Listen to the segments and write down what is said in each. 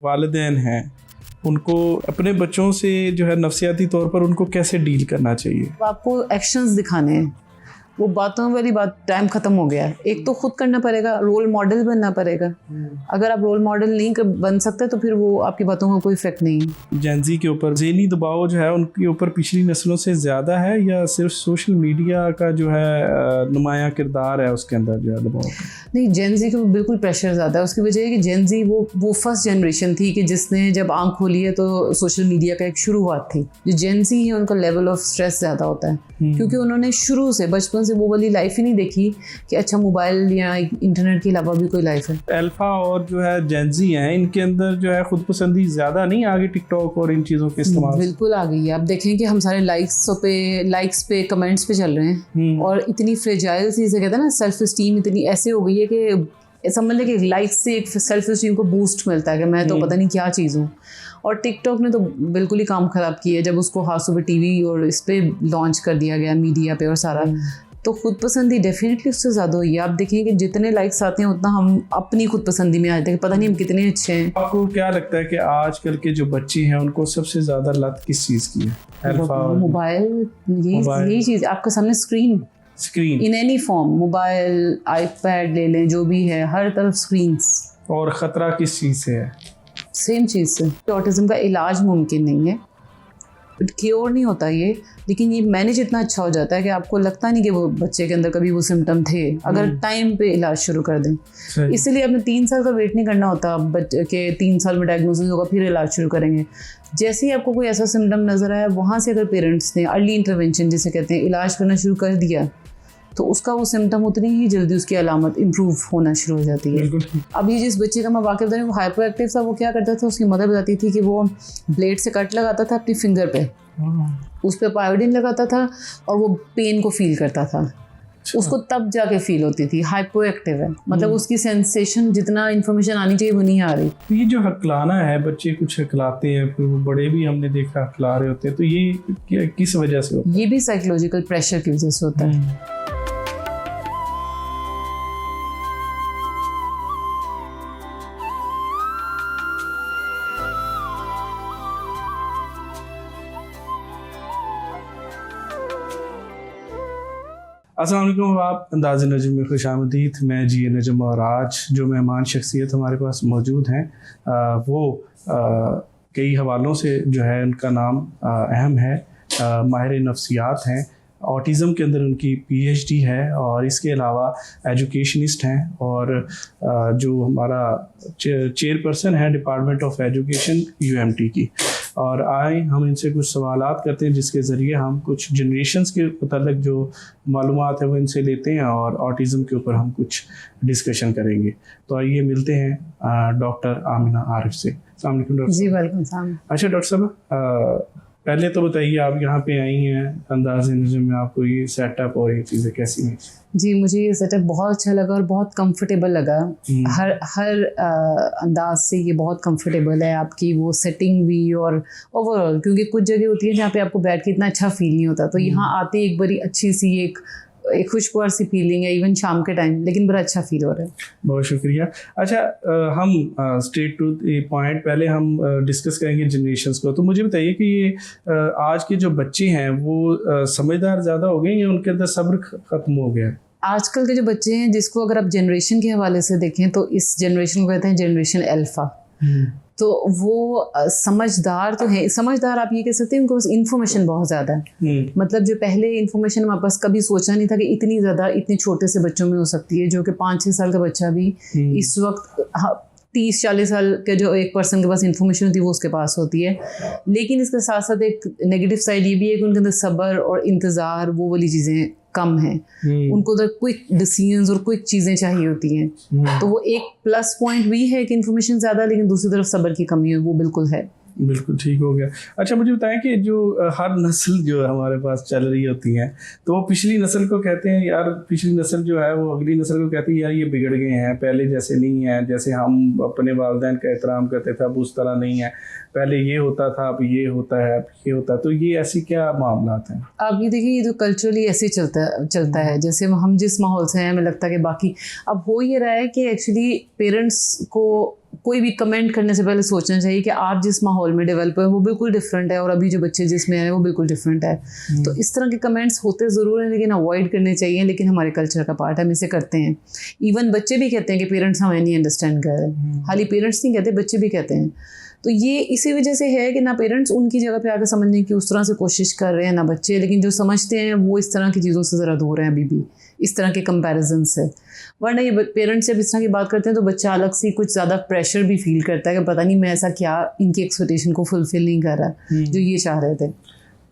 वालिदैन हैं उनको अपने बच्चों से जो है नफसियाती तौर पर उनको कैसे डील करना चाहिए? आपको एक्शंस दिखाने हैं, वो बातों वाली बात टाइम ख़त्म हो गया है। एक तो खुद करना पड़ेगा, रोल मॉडल बनना पड़ेगा। अगर आप रोल मॉडल नहीं बन सकते तो फिर वो आपकी बातों का कोई इफेक्ट नहीं है। जेनजी के ऊपर ज़हनी दबाव जो है उनके ऊपर पिछली नस्लों से ज़्यादा है या सिर्फ सोशल मीडिया का जो है नुमाया किरदार है उसके अंदर जो है दबाव? नहीं, जेनजी के बिल्कुल प्रेशर ज़्यादा है। उसकी वजह है कि जेनजी वो फर्स्ट जनरेशन थी कि जिसने जब आँख खोली है तो सोशल मीडिया का एक शुरुआत थी। जो जेनजी है उनका लेवल ऑफ स्ट्रेस ज़्यादा होता है क्योंकि उन्होंने शुरू से बचपन से वो वाली लाइफ ही नहीं देखी कि अच्छा मोबाइल या इंटरनेट के अलावा भी कोई लाइफ है। अल्फा और जो है जेनजी हैं इनके अंदर जो है खुद पसंदी ज़्यादा नहीं आगे टिकटॉक और इन चीज़ों के इस्तेमाल? बिल्कुल आ गई है। आप देखें कि हम सारे लाइक्स पे कमेंट्स पे चल रहे हैं और इतनी फ्रेजाइल चीज़ें कहते हैं ना, सेल्फ इस्टीम इतनी ऐसे हो गई है कि समझ लें कि लाइक्स से एक सेल्फ इस्टीम को बूस्ट मिलता है कि मैं तो पता नहीं क्या चीज़ हूँ। और टिकटॉक ने तो बिल्कुल ही काम ख़राब किया है जब उसको हाथों पे टीवी और इस पे लॉन्च कर दिया गया मीडिया पे और सारा। तो खुद पसंदी डेफिनेटली उससे ज़्यादा हुई है। आप देखें कि जितने लाइक्स आते हैं उतना हम अपनी खुद पसंदी में आते हैं, पता नहीं हम कितने अच्छे हैं। आपको क्या लगता है कि आजकल के जो बच्चे हैं उनको सबसे ज़्यादा लत किस चीज़ की है? मोबाइल, यही चीज़ आपके सामने screen in any form, mobile, iPad ले लें, जो भी है, हर तरफ स्क्रीन्स। और ख़तरा किस चीज़ से है? सेम चीज़ से। ऑटिज़म का इलाज मुमकिन नहीं है, क्योर नहीं होता ये, लेकिन ये मैनेज इतना अच्छा हो जाता है कि आपको लगता नहीं कि वो बच्चे के अंदर कभी वो सिम्टम थे अगर टाइम पे इलाज शुरू कर दें। इसलिए आपने 3 साल का वेट नहीं करना होता बच्चे के 3 साल में डायग्नोसिस होगा फिर इलाज शुरू करेंगे। जैसे ही आपको कोई ऐसा सिम्टम नज़र आया वहाँ से अगर पेरेंट्स ने अर्ली इंटरवेंशन जिसे कहते हैं इलाज करना शुरू कर दिया तो उसका वो सिम्टम उतनी ही जल्दी उसकी अलामत इम्प्रूव होना शुरू हो जाती है। अब ये जिस बच्चे का मैं वाक़या बता रही हूँ वो हाइपर एक्टिव था, वो क्या करता था, उसकी मदर बताती थी कि वो ब्लेड से कट लगाता था अपनी फिंगर पे, उस पर आयोडीन लगाता था और वो पेन को फील करता था। उसको तब जाके फील होती थी हाइपर एक्टिव है, मतलब उसकी सेंसेशन जितना इन्फॉर्मेशन आनी चाहिए वो नहीं आ रही। ये जो हकलाना है, बच्चे कुछ हकलाते हैं फिर वो बड़े भी हमने देखा हकला रहे होते हैं, तो ये किस वजह से होता है? ये भी साइकोलॉजिकल प्रेशर की वजह से होता है। अस्सलाम वालेकुम, आप अंदाज़ नजम में खुशामदीद। मैं जी नजम और आज जो मेहमान शख्सियत हमारे पास मौजूद हैं वो कई हवालों से जो है उनका नाम अहम है, माहिर नफ्सियात हैं, ऑटिज़म के अंदर उनकी पीएचडी है और इसके अलावा एजुकेशनिस्ट हैं और जो हमारा चेयरपर्सन है डिपार्टमेंट ऑफ एजुकेशन यूएमटी की। और आए हम इनसे कुछ सवालात करते हैं जिसके ज़रिए हम कुछ जनरेशन्स के मतलब जो मालूमात है वो इनसे लेते हैं और ऑटिज़म के ऊपर हम कुछ डिस्कशन करेंगे। तो आइए मिलते हैं डॉक्टर आमिना आरिफ से। अस्सलाम वालेकुम डॉक्टर। जी वालेकुम सलाम। अच्छा डॉक्टर साहब, पहले तो बताइए आप यहाँ पे आई हैं अंदाज़ नज़र में, आपको ये सेटअप और ये चीज़ें कैसी हैं? जी मुझे ये सेटअप बहुत अच्छा लगा और बहुत कंफर्टेबल लगा। हर अंदाज से ये बहुत कंफर्टेबल है, आपकी वो सेटिंग भी और ओवरऑल, क्योंकि कुछ जगह होती है जहाँ पे आपको बैठ के इतना अच्छा फील नहीं होता, तो यहाँ आते एक बड़ी अच्छी सी एक खुशगवार सी फीलिंग है इवन शाम के टाइम, लेकिन बड़ा अच्छा फील हो रहा है। बहुत शुक्रिया। अच्छा हम स्ट्रेट टू द पॉइंट पहले हम डिस्कस करेंगे जनरेशन्स को। तो मुझे बताइए कि ये आज के जो बच्चे हैं वो समझदार ज़्यादा हो गए या उनके अंदर सब्र ख़त्म हो गया? आजकल के जो बच्चे हैं जिसको अगर आप जनरेशन के हवाले से देखें तो इस जनरेशन को कहते हैं जनरेशन अल्फा। तो वो समझदार तो है, समझदार आप ये कह सकते हैं उनको बस इन्फॉर्मेशन बहुत ज़्यादा है। मतलब जो पहले इन्फॉर्मेशन हमारे पास कभी सोचा नहीं था कि इतनी ज़्यादा इतने छोटे से बच्चों में हो सकती है, जो कि 5-6 साल का बच्चा भी इस वक्त 30-40 साल के जो एक पर्सन के पास इन्फॉर्मेशन होती है वो उसके पास होती है। लेकिन इसके साथ साथ एक नेगेटिव साइड ये भी है कि उनके अंदर सब्र और इंतज़ार वो वाली चीज़ें कम है। उनको उधर क्विक डिसीजंस और क्विक चीज़ें चाहिए होती हैं। तो वो एक प्लस पॉइंट भी है कि इन्फॉर्मेशन ज़्यादा, लेकिन दूसरी तरफ सब्र की कमी है, वो बिल्कुल है। बिल्कुल ठीक हो गया। अच्छा मुझे बताएं कि जो हर नस्ल जो हमारे पास चल रही होती है तो वो पिछली नस्ल को कहते हैं यार, पिछली नस्ल जो है वो अगली नस्ल को कहती है यार ये बिगड़ गए हैं, पहले जैसे नहीं है, जैसे हम अपने वालिदैन का एहतराम करते थे अब उस तरह नहीं है, पहले ये होता था अब ये होता है, अब ये होता है। तो ये ऐसी क्या मामला हैं? आप ये देखिए, ये तो कल्चरली ऐसे चलता है जैसे हम जिस माहौल से हैं, हमें लगता है कि बाकी अब हो ये रहा है कि एक्चुअली पेरेंट्स को कोई भी कमेंट करने से पहले सोचना चाहिए कि आप जिस माहौल में डेवलप है वो बिल्कुल डिफरेंट है और अभी जो बच्चे जिसमें हैं वो बिल्कुल डिफरेंट है। तो इस तरह के कमेंट्स होते ज़रूर हैं लेकिन अवॉइड करने चाहिए, लेकिन हमारे कल्चर का पार्ट है, हम इसे करते हैं। इवन बच्चे भी कहते हैं कि पेरेंट्स हमें नहीं अंडरस्टैंड कर रहे, खाली पेरेंट्स नहीं कहते, बच्चे भी कहते हैं। तो ये इसी वजह से है कि ना पेरेंट्स उनकी जगह पे आकर समझने की उस तरह से कोशिश कर रहे हैं ना बच्चे, लेकिन जो समझते हैं वो इस तरह की चीज़ों से ज़रा दूर हैं अभी भी, इस तरह के कंपैरिजन से। वरना ये पेरेंट्स जब इस तरह की बात करते हैं तो बच्चा अलग से कुछ ज़्यादा प्रेशर भी फील करता है कि पता नहीं मैं ऐसा क्या इनकी एक्सपेक्टेशन को फुलफिल नहीं कर रहा जो ये चाह रहे थे।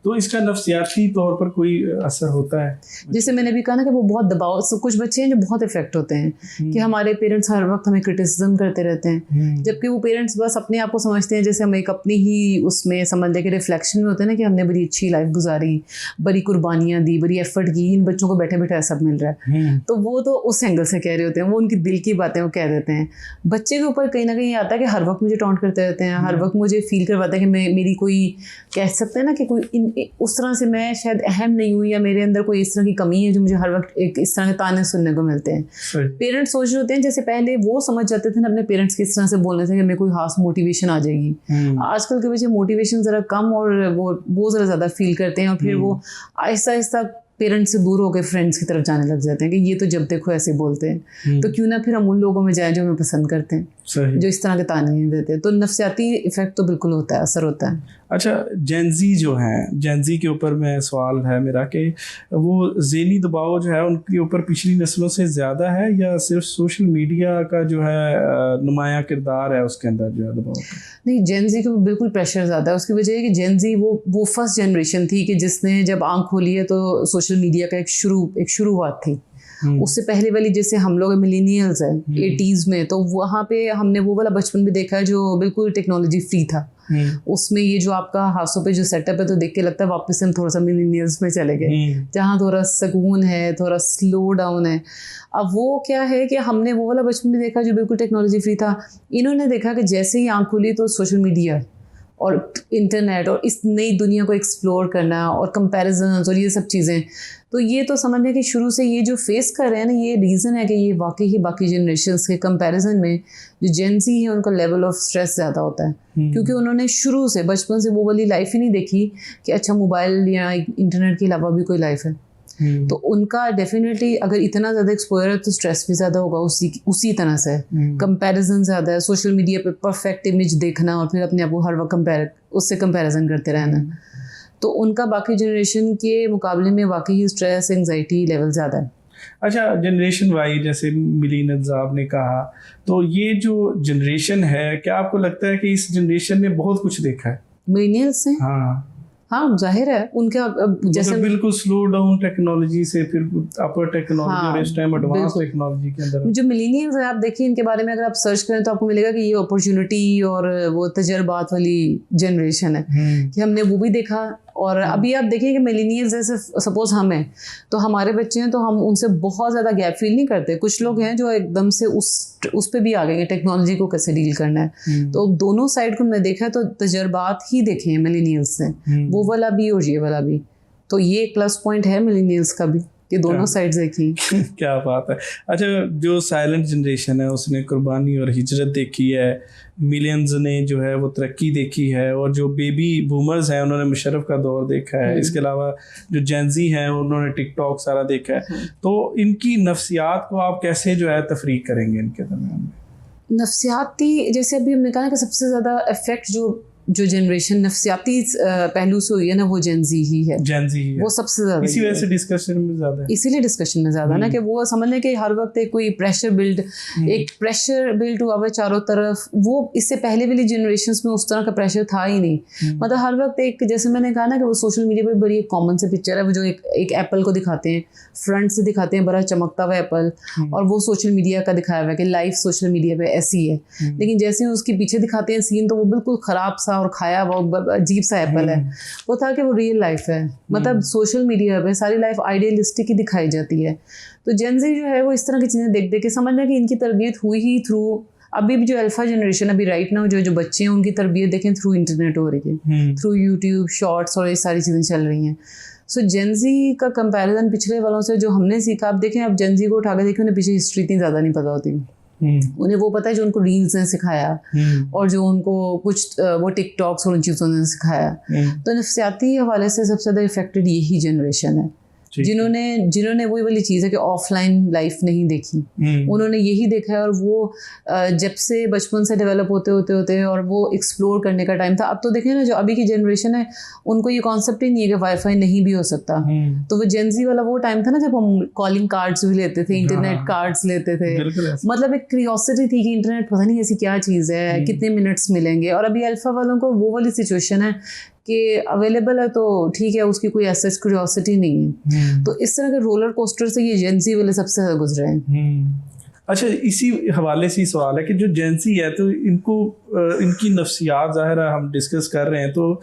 तो इसका नफ्सियाती तौर पर कोई असर होता है? जैसे मैंने भी कहा ना कि वो बहुत दबाव, कुछ बच्चे हैं जो बहुत इफेक्ट होते हैं कि हमारे पेरेंट्स हर वक्त हमें क्रिटिसिज्म करते रहते हैं, जबकि वो पेरेंट्स बस अपने आप को समझते हैं जैसे हम एक अपनी ही उसमें समझ ले के रिफ्लेक्शन में होते हैं ना कि हमने बड़ी अच्छी लाइफ गुजारी, बड़ी कुर्बानियाँ दी, बड़ी एफर्ट की, इन बच्चों को बैठे बैठे सब मिल रहा है। तो वो तो उस एंगल से कह रहे होते हैं, वो उनकी दिल की बातें वो कह देते हैं। बच्चे के ऊपर कहीं ना कहीं आता है कि हर वक्त मुझे टॉन्ट करते रहते हैं, हर वक्त मुझे फील करवाता है कि मेरी कोई, कह सकते हैं ना कि कोई उस तरह से मैं शायद अहम नहीं हूँ या मेरे अंदर कोई इस तरह की कमी है जो मुझे हर वक्त एक इस तरह के ताने सुनने को मिलते हैं। पेरेंट्स सोच रहे होते हैं जैसे पहले वो समझ जाते थे ना अपने पेरेंट्स की इस तरह से बोलने से कि मेरे कोई खास मोटिवेशन आ जाएगी। आजकल के बच्चे मोटिवेशन ज़रा कम और वो ज़रा ज़्यादा फील करते हैं और फिर वो आहिस्ता आहिस्ता पेरेंट्स से दूर होकर फ्रेंड्स की तरफ जाने लग जाते हैं कि ये तो जब देखो ऐसे बोलते हैं, तो क्यों ना फिर हम उन लोगों में जाएं जो हमें पसंद करते हैं, जो इस तरह के ताने नहीं देते। तो नफ्सियाती इफेक्ट तो बिल्कुल होता है, असर होता है। अच्छा, जेनजी जो हैं, जेनजी के ऊपर मैं सवाल है मेरा कि वो ज़हनी दबाव जो है उनके ऊपर पिछली नस्लों से ज़्यादा है या सिर्फ सोशल मीडिया का जो है नुमाया किरदार है उसके अंदर जो है दबाव? नहीं, जेनजी को बिल्कुल प्रेशर ज़्यादा है। उसकी वजह है कि जेनजी वो फर्स्ट जनरेशन थी कि जिसने जब आँख खोली है तो सोशल मीडिया का एक शुरुआत थी। उससे पहले वाली जैसे हम लोग मिलेनियल्स हैं 80s में, तो वहाँ पे हमने वो वाला बचपन भी देखा है जो बिल्कुल टेक्नोलॉजी फ्री था। उसमें ये जो आपका हाथों पे जो सेटअप है तो देख के लगता है वापस हम थोड़ा सा मिलेनियल्स में चले गए जहाँ थोड़ा सुकून है, थोड़ा स्लो डाउन है। अब वो क्या है कि हमने वो वाला बचपन भी देखा जो बिल्कुल टेक्नोलॉजी फ्री था। इन्होंने देखा कि जैसे ही आँख खुली तो सोशल मीडिया और इंटरनेट और इस नई दुनिया को एक्सप्लोर करना और कंपैरिजन और ये सब चीज़ें, तो ये तो समझने कि शुरू से ये जो फेस कर रहे हैं ना, ये रीज़न है कि ये वाकई ही बाकी जनरेशन्स के कंपैरिजन में जो जेन ज़ी है उनका लेवल ऑफ स्ट्रेस ज़्यादा होता है, क्योंकि उन्होंने शुरू से बचपन से वो वाली लाइफ ही नहीं देखी कि अच्छा मोबाइल या इंटरनेट के अलावा भी कोई लाइफ है। तो उनका डेफिनेटली अगर इतना ज़्यादा एक्सपोजर है तो स्ट्रेस भी ज़्यादा होगा उसी तरह से। कंपैरिजन ज़्यादा है, सोशल मीडिया पे परफेक्ट इमेज देखना और फिर अपने आप को हर वक्त उससे कंपैरिजन करते रहना। तो उनका बाकी जनरेशन के मुकाबले में वाकई ही स्ट्रेस एंजाइटी लेवल ज़्यादा है। अच्छा, जनरेशन वाइज जैसे मिलीनियल्स आपने कहा, तो ये जो जनरेशन है क्या आपको लगता है कि इस जनरेशन ने बहुत कुछ देखा है मिलीनियल्स से? हाँ, जाहिर है उनके जैसे बिल्कुल स्लो डाउन टेक्नोलॉजी से फिर अपर टेक्नोलॉजी और इस टाइम एडवांस टेक्नोलॉजी के अंदर जो मिलीनियल्स है, आप देखिए इनके बारे में अगर आप सर्च करें तो आपको मिलेगा कि ये अपॉर्चुनिटी और वो तजर्बात वाली जनरेशन है कि हमने वो भी देखा। और अभी आप देखिए कि मिलीनियल्स जैसे सपोज हम हैं तो हमारे बच्चे हैं तो हम उनसे बहुत ज़्यादा गैप फील नहीं करते। कुछ लोग हैं जो एकदम से उस पे भी आ गए टेक्नोलॉजी को कैसे डील करना है। तो दोनों साइड को हमने देखा तो तजर्बात ही देखे हैं मिलीनियल्स ने, वो वाला भी और ये वाला भी। तो ये एक प्लस पॉइंट है मिलीनियल्स का भी कि दोनों साइड्स देखी। क्या बात है। अच्छा, जो साइलेंट जनरेशन है उसने कुर्बानी और हिजरत देखी है, मिलियंस ने जो है वो तरक्की देखी है, और जो बेबी बूमर्स हैं उन्होंने मुशर्रफ का दौर देखा है। इसके अलावा जो जेनजी हैं उन्होंने टिकटॉक सारा देखा है। तो इनकी नफ्सियात को आप कैसे जो है तफरीक करेंगे इनके दरमियान में? नफ्सियाती जैसे अभी हमने कहा कि सबसे ज़्यादा इफेक्ट जो जनरेशन नफ्सियाती पहलू से हुई है ना वो जेनजी ही है। वो सबसे ज़्यादा इसी वजह से डिस्कशन में ज़्यादा है, इसीलिए डिस्कशन में ज़्यादा ना कि वो समझ लें कि हर वक्त एक कोई प्रेशर बिल्ड हुआ हुआ चारों तरफ। वो इससे पहले वाली जनरेशन्स में उस तरह का प्रेशर था ही नहीं। मतलब हर वक्त एक, जैसे मैंने कहा ना कि वो सोशल मीडिया पर बड़ी एक कॉमन से पिक्चर है, वो जो एक एप्पल को दिखाते हैं, फ्रंट से दिखाते हैं बड़ा चमकता हुआ एप्पल, और वो सोशल मीडिया का दिखाया हुआ है कि लाइफ सोशल मीडिया पे ऐसी है। लेकिन जैसे ही उसके पीछे दिखाते हैं सीन तो वो बिल्कुल ख़राब सा और खाया वो अजीब सा एप्पल है। वो था कि वो रियल लाइफ है। मतलब सोशल मीडिया पे सारी लाइफ आइडियलिस्टिक ही दिखाई जाती है। तो जेनजी जो है वो इस तरह की चीज़ें देख देख के समझना कि इनकी तरबियत हुई ही थ्रू, अभी भी जो अल्फा जनरेशन अभी राइट नाउ जो बच्चे हैं उनकी तरबियत देखें थ्रू इंटरनेट हो रही है, थ्रू यूट्यूब शॉर्ट्स और ये सारी चीज़ें चल रही हैं। सो जेनजी का कंपैरिजन पिछले वालों से जो हमने सीखा, आप देखें आप जेनजी को उठा के देखें उन्हें पीछे हिस्ट्री इतनी ज़्यादा नहीं पता होती। उन्हें वो पता है जो उनको रील्स ने सिखाया और जो उनको कुछ वो टिकटॉक्स और उन चीज़ों ने सिखाया। तो नफ्सियाती हवाले से सबसे ज़्यादा इफेक्टेड यही जनरेशन है जिन्होंने वही वाली चीज़ है कि ऑफलाइन लाइफ नहीं देखी, उन्होंने यही देखा है। और वो जब से बचपन से डेवलप होते और वो एक्सप्लोर करने का टाइम था। अब तो देखें ना, जो अभी की जनरेशन है उनको ये कॉन्सेप्ट ही नहीं है कि वाईफाई नहीं भी हो सकता। तो वो जेनजी वाला वो टाइम था ना जब हम कॉलिंग कार्ड्स भी लेते थे, इंटरनेट कार्ड्स लेते थे। मतलब एक क्यूरियोसिटी थी कि इंटरनेट पता नहीं ऐसी क्या चीज़ है, कितने मिनट्स मिलेंगे। और अभी अल्फा वालों को वो वाली सिचुएशन है कि अवेलेबल है तो ठीक है, उसकी कोई ऐसा क्यूरियोसिटी नहीं है। तो इस तरह के रोलर कोस्टर से ये जेंजी वाले सबसे ज़्यादा गुजरे हैं। अच्छा, इसी हवाले से सवाल है कि जो जेंजी है तो इनको इनकी नफ्सियात ज़ाहिर है हम डिस्कस कर रहे हैं, तो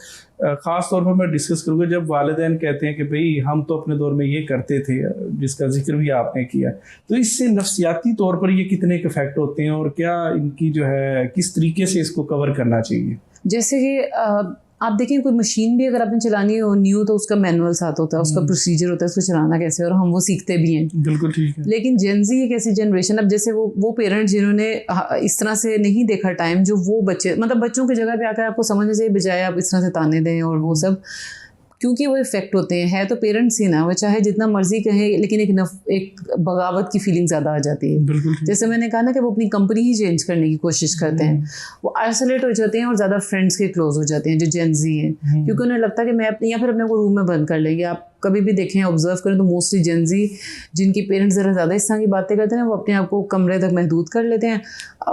ख़ास तौर पर मैं डिस्कस करूँगा जब वालिदैन कहते हैं कि भाई हम तो अपने दौर में ये करते थे, जिसका जिक्र भी आपने किया, तो इससे नफ्सियाती तौर पर ये कितने के इफेक्ट होते हैं और क्या इनकी जो है किस तरीके से इसको कवर करना चाहिए? जैसे कि आप देखें, कोई मशीन भी अगर आपने चलानी हो न्यू तो उसका मैनुअल साथ होता है, उसका प्रोसीजर होता है, उसको चलाना कैसे, और हम वो सीखते भी हैं। बिल्कुल ठीक है। लेकिन जेनजी एक ऐसी जनरेशन, अब जैसे वो पेरेंट्स जिन्होंने इस तरह से नहीं देखा टाइम, जो वो बच्चे मतलब बच्चों की जगह पे आकर आपको समझने से बजाय आप इस तरह से ताने दें और वो सब, क्योंकि वो इफेक्ट होते हैं। है तो पेरेंट्स ही ना, वो चाहे जितना मर्जी कहें, लेकिन एक बगावत की फीलिंग ज़्यादा आ जाती है। जैसे मैंने कहा ना कि वो अपनी कंपनी ही चेंज करने की कोशिश करते हैं, वो आइसोलेट हो जाते हैं और ज़्यादा फ्रेंड्स के क्लोज हो जाते हैं जो जेनजी हैं, क्योंकि उन्हें लगता है कि मैं अपने या फिर अपने को रूम में बंद कर लेंगे। आप कभी भी देखें, ऑब्जर्व करें तो मोस्टली जेनजी जिनकी पेरेंट्स ज़रा ज़्यादा इस तरह की बातें करते हैं, वो अपने आप को कमरे तक महदूद कर लेते हैं।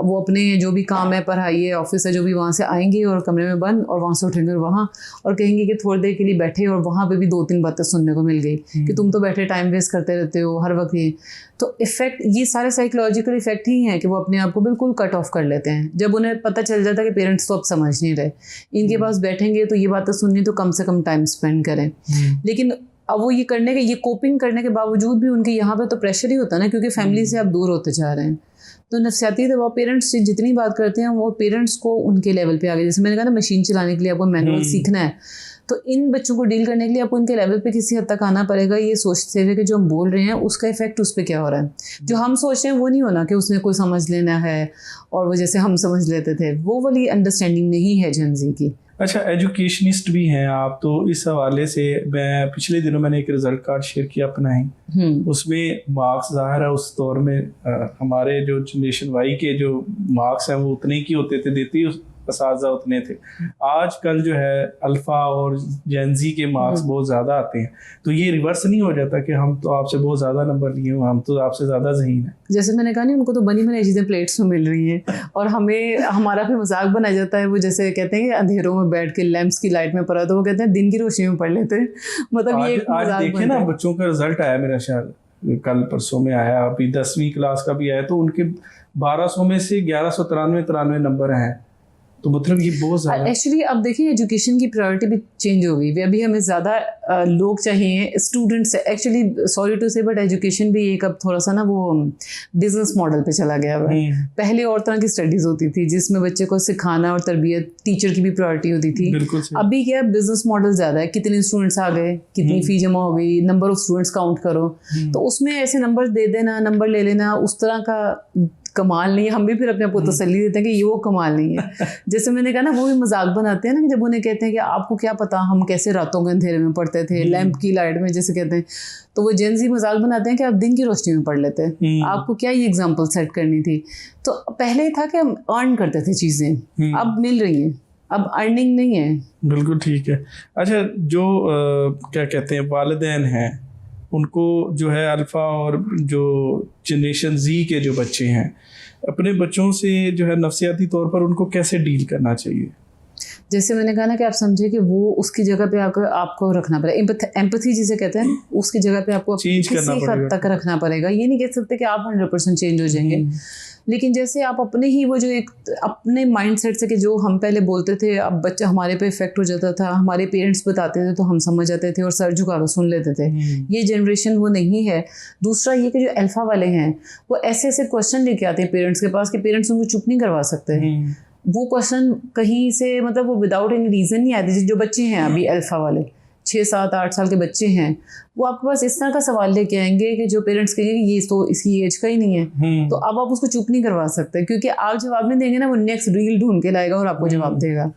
वो अपने जो भी काम है, पढ़ाई है, ऑफिस है, जो भी, वहाँ से आएंगे और कमरे में बंद, और वहाँ से उठेंगे वहाँ और कहेंगे कि थोड़ी देर के लिए बैठे, और वहाँ पे भी 2-3 बातें सुनने को मिल गई कि तुम तो बैठे टाइम वेस्ट करते रहते हो हर वक्त। ये तो इफेक्ट, ये सारे साइकोलॉजिकल इफेक्ट ही हैं कि वो अपने आप को बिल्कुल कट ऑफ कर लेते हैं। जब उन्हें पता चल जाता है कि पेरेंट्स तो अब समझ नहीं रहे, इनके पास बैठेंगे तो ये बातें सुननी, तो कम से कम टाइम स्पेंड करें। लेकिन अब वो ये कोपिंग करने के बावजूद भी उनके यहाँ पे तो प्रेशर ही होता है ना, क्योंकि फैमिली से आप दूर होते जा रहे हैं। तो नफ्सियाती दबाव पेरेंट्स से जितनी बात करते हैं, वो पेरेंट्स को उनके लेवल पे आगे, जैसे मैंने कहा ना, मशीन चलाने के लिए आपको मैनुअल सीखना है, तो इन बच्चों को डील करने के लिए आपको उनके लेवल पे किसी हद तक आना पड़ेगा, ये सोचते हुए कि जो हम बोल रहे हैं उसका इफेक्ट उस पर क्या हो रहा है। जो हम सोच रहे हैं वो नहीं होना कि उसने कोई समझ लेना है और वो जैसे हम समझ लेते थे, वो वाली अंडरस्टैंडिंग नहीं है जेनजी की। अच्छा, एजुकेशनिस्ट भी हैं आप, तो इस हवाले से मैं पिछले दिनों मैंने एक रिजल्ट कार्ड शेयर किया अपना ही, उसमें मार्क्स ज़ाहिर है उस दौर में हमारे जो जनरेशन वाई के जो मार्क्स हैं वो उतने की होते थे, देते ही असातिज़ा उतने थे। आजकल जो है अल्फ़ा और जेनजी के मार्क्स बहुत ज़्यादा आते हैं, तो ये रिवर्स नहीं हो जाता कि हम तो आपसे बहुत ज़्यादा नंबर लिए हो, हम तो आपसे ज़्यादा ज़हीन है। जैसे मैंने कहा नहीं, उनको तो बनी बनाई चीज़ें प्लेट्स में मिल रही हैं और हमें हमारा भी मजाक बनाया जाता है। वो जैसे कहते हैं कि अंधेरों में बैठ के लैंप्स की लाइट में पढ़ा, तो वो कहते हैं दिन की रोशनी में पढ़ लेते हैं। मतलब ये आज देखिए ना, बच्चों का रिजल्ट आया, मेरा शायद कल परसों में आया, अभी 10वीं क्लास का भी आया, तो उनके 1200 में से 1193 नंबर हैं। तो मतलब ये बहुत ज़्यादा एक्चुअली अब देखिए, एजुकेशन की प्रायोरिटी भी चेंज हो गई। अभी हमें ज़्यादा लोग चाहिए, स्टूडेंट्स। एक्चुअली सॉरी टू से, बट एजुकेशन भी एक अब थोड़ा सा ना वो बिजनेस मॉडल पे चला गया है। पहले और तरह की स्टडीज़ होती थी जिसमें बच्चे को सिखाना और तरबियत, टीचर की भी प्रायोरिटी होती थी। अभी क्या है, बिजनेस मॉडल ज़्यादा है, कितने स्टूडेंट्स आ गए, कितनी फ़ी जमा हो गई, नंबर ऑफ स्टूडेंट्स काउंट करो, तो उसमें ऐसे नंबर दे देना, नंबर ले लेना, उस तरह का कमाल नहीं है। हम भी फिर अपने आप को तसल्ली देते हैं कि ये वो कमाल नहीं है। जैसे मैंने कहा ना, वो भी मजाक बनाते हैं ना, कि जब उन्हें कहते हैं कि आपको क्या पता हम कैसे रातों के अंधेरे में पढ़ते थे, लैंप की लाइट में जैसे कहते हैं, तो वो जेनजी मजाक बनाते हैं कि आप दिन की रोशनी में पढ़ लेते हैं, आपको क्या ये एग्जाम्पल सेट करनी थी। तो पहले था कि हम अर्न करते थे चीज़ें, अब मिल रही हैं, अब अर्निंग नहीं है। बिल्कुल ठीक है। अच्छा, जो क्या कहते हैं वालिदैन हैं, उनको जो है अल्फ़ा और जो जनरेशन जी के जो बच्चे हैं, अपने बच्चों से जो है नफ्सियाती तौर पर उनको कैसे डील करना चाहिए? जैसे मैंने कहा ना कि आप समझे कि वो उसकी जगह पे आकर आपको रखना पड़ेगा, एम्पैथी जिसे कहते हैं, उसकी जगह पे आपको किसी हद तक रखना पड़ेगा। ये नहीं कह सकते कि आप 100% चेंज हो जाएंगे, लेकिन जैसे आप अपने ही वो जो एक अपने माइंडसेट से कि जो हम पहले बोलते थे, अब बच्चा हमारे पे इफेक्ट हो जाता था, हमारे पेरेंट्स बताते थे तो हम समझ जाते थे और सर झुका सुन लेते थे। ये जनरेशन वो नहीं है। दूसरा ये कि जो अल्फा वाले हैं, वो ऐसे ऐसे क्वेश्चन लेके आते हैं पेरेंट्स के पास कि पेरेंट्स उनको चुप नहीं करवा सकते। वो क्वेश्चन कहीं से, मतलब वो विदाउट एनी रीज़न नहीं आते। जो बच्चे हैं अभी अल्फा वाले, 6, 7, 8 साल के बच्चे हैं, वो आपके पास इस तरह का सवाल लेके आएंगे कि जो पेरेंट्स कहेंगे कि ये तो इसकी एज का ही नहीं है। तो अब आप उसको चुप नहीं करवा सकते, क्योंकि आप जवाब नहीं देंगे ना, वो नेक्स्ट रील ढूंढ के लाएगा और आपको जवाब देगा।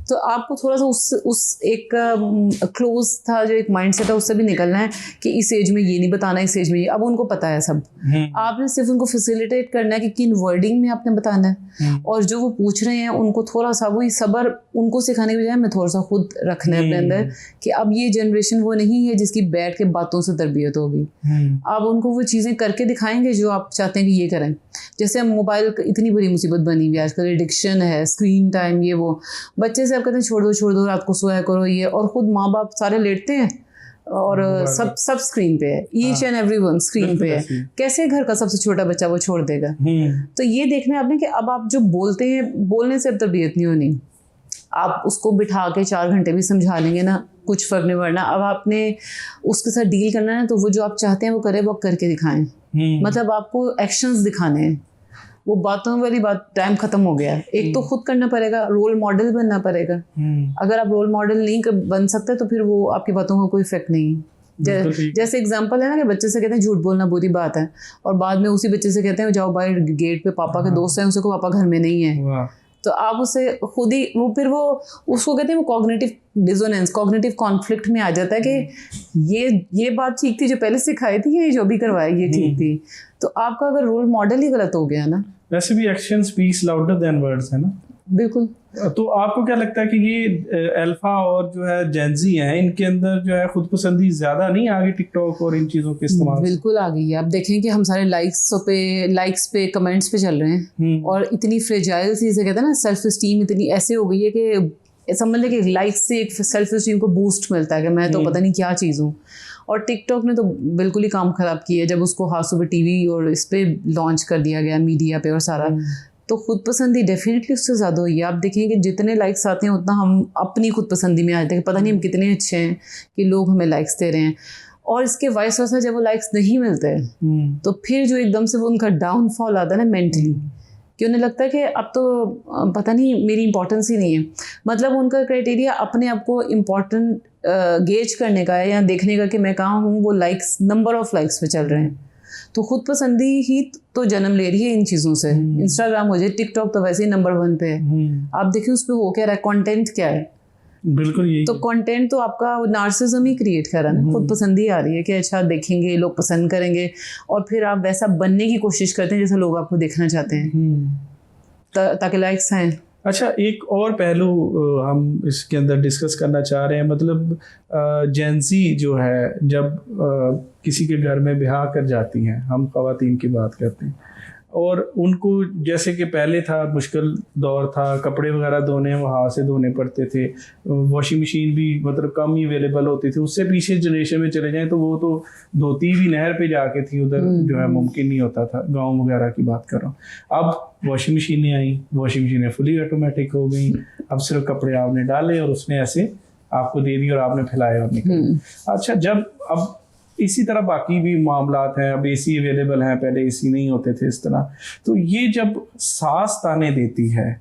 तो आपको थोड़ा सा उस एक क्लोज था जो एक माइंडसेट है, उससे भी निकलना है कि इस एज में ये नहीं बताना, इस एज में ये। अब उनको पता है सब, आपने सिर्फ उनको फैसिलिटेट करना है कि किन वर्डिंग में आपने बताना है। और जो वो पूछ रहे हैं उनको थोड़ा सा वही सब्र उनको सिखाने के बजाय मैं थोड़ा सा खुद रखना है अपने अंदर कि अब ये जनरेशन वो नहीं है जिसकी बैठ के बातों से तरबियत होगी। आप उनको वो चीज़ें करके दिखाएंगे जो आप चाहते हैं कि ये करें। जैसे मोबाइल इतनी बड़ी मुसीबत बनी हुई है आजकल, एडिक्शन है, स्क्रीन टाइम, ये वो। बच्चे से आप कहते हैं छोड़ दो रात को सोया करो ये, और खुद माँ बाप सारे लेटते हैं और सब स्क्रीन पे है, ईच एंड एवरीवन स्क्रीन पे है। कैसे घर का सबसे छोटा बच्चा वो छोड़ देगा? तो ये देखना है आपने कि अब आप जो बोलते हैं, बोलने से अब तरबियत नहीं होनी। आप उसको बिठा के 4 घंटे भी समझा लेंगे ना, कुछ फर्क नहीं पड़ना। अब आपने उसके साथ डील करना है, तो वो जो आप चाहते हैं वो करे, वो करके दिखाएं। मतलब आपको एक्शंस दिखाने हैं, वो बातों वाली बात टाइम खत्म हो गया है। एक तो खुद करना पड़ेगा, रोल मॉडल बनना पड़ेगा। अगर आप रोल मॉडल नहीं बन सकते तो फिर वो आपकी बातों का कोई इफेक्ट नहीं। जैसे एग्जांपल है ना कि बच्चे से कहते हैं झूठ बोलना बुरी बात है, और बाद में उसी बच्चे से कहते हैं जाओ बाहर गेट पे पापा के दोस्त हैं, उसे को पापा घर में नहीं है। तो आप उसे खुद ही वो उसको कहते हैं वो कॉग्निटिव डिसोनेंस, कॉग्निटिव कॉन्फ्लिक्ट में आ जाता है कि ये बात ठीक थी जो पहले सिखाई थी, ये जो भी करवाई ये ठीक थी। तो आपका अगर रोल मॉडल ही गलत हो गया ना। वैसे भी action speaks louder than words, है ना? बिल्कुल। तो आपको क्या लगता है कि ये अल्फा और जो है जेनजी हैं, इनके अंदर जो है खुद पसंदी ज्यादा नहीं आ गई टिकटॉक और इन चीजों के इस्तेमाल? बिल्कुल आ गई है। आप देखें कि हम सारे लाइक्स पे कमेंट्स पे चल रहे हैं, और इतनी फ्रेजाइल सी, इसे कहते हैं ना, सेल्फ स्टीम इतनी ऐसे हो गई है कि समझ लें कि लाइक्स से एक सेल्फ स्टीम को बूस्ट मिलता है कि मैं तो पता नहीं क्या चीज़ हूँ। और टिकटॉक ने तो बिल्कुल ही काम ख़राब किया है जब उसको हाथ सुबह टीवी और इस पे लॉन्च कर दिया गया, मीडिया पे और सारा। तो खुद पसंदी डेफिनेटली उससे ज़्यादा हुई है। आप देखेंगे कि जितने लाइक्स आते हैं उतना हम अपनी खुद पसंदी में आ जाते हैं, पता नहीं हम कितने अच्छे हैं कि लोग हमें लाइक्स दे रहे हैं। और इसके वाइस वर्सा जब वो लाइक्स नहीं मिलते तो फिर जो एकदम से वो उनका डाउनफॉल आता है ना मेंटली, कि उन्हें लगता है कि अब तो पता नहीं मेरी इंपॉर्टेंस ही नहीं है। मतलब उनका क्राइटेरिया अपने आप को इम्पॉर्टेंट गेज करने का है या देखने का कि मैं कहाँ हूँ, वो लाइक्स, नंबर ऑफ लाइक्स पे चल रहे हैं। तो खुद पसंदी ही तो जन्म ले रही है इन चीज़ों से। इंस्टाग्राम हो जाए, टिकटॉक तो वैसे ही नंबर 1 पे है। आप देखिए उस पर हो क्या रहा है, कंटेंट क्या है। बिल्कुल यही तो कंटेंट तो आपका नार्सिज्म ही क्रिएट कर रहा है ना। खुद पसंदी आ रही है कि अच्छा देखेंगे लोग, पसंद करेंगे, और फिर आप वैसा बनने की कोशिश करते हैं जैसा लोग आपको देखना चाहते हैं ताकि लाइक्स आएँ। अच्छा, एक और पहलू हम इसके अंदर डिस्कस करना चाह रहे हैं। मतलब जेंजी जो है जब किसी के घर में ब्याह कर जाती हैं, हम ख़वातीन की बात करते हैं, और उनको जैसे कि पहले था मुश्किल दौर था, कपड़े वगैरह धोने वो हाथ से धोने पड़ते थे, वॉशिंग मशीन भी मतलब कम ही अवेलेबल होती थी। उससे पीछे जनरेशन में चले जाएं तो वो तो धोती भी नहर पे जाके थी, उधर जो है मुमकिन नहीं होता था। गांव वगैरह की बात कर रहा हूँ। अब वॉशिंग मशीनें आई, वॉशिंग मशीनें फुली ऑटोमेटिक हो गई। अब सिर्फ कपड़े आपने डाले और उसने ऐसे आपको दे दी और आपने फैलाए और निकले। अच्छा, जब अब इसी तरह बाकी भी मामलात हैं, अब एसी अवेलेबल हैं, पहले एसी नहीं होते थे इस तरह। तो ये जब सास ताने देती है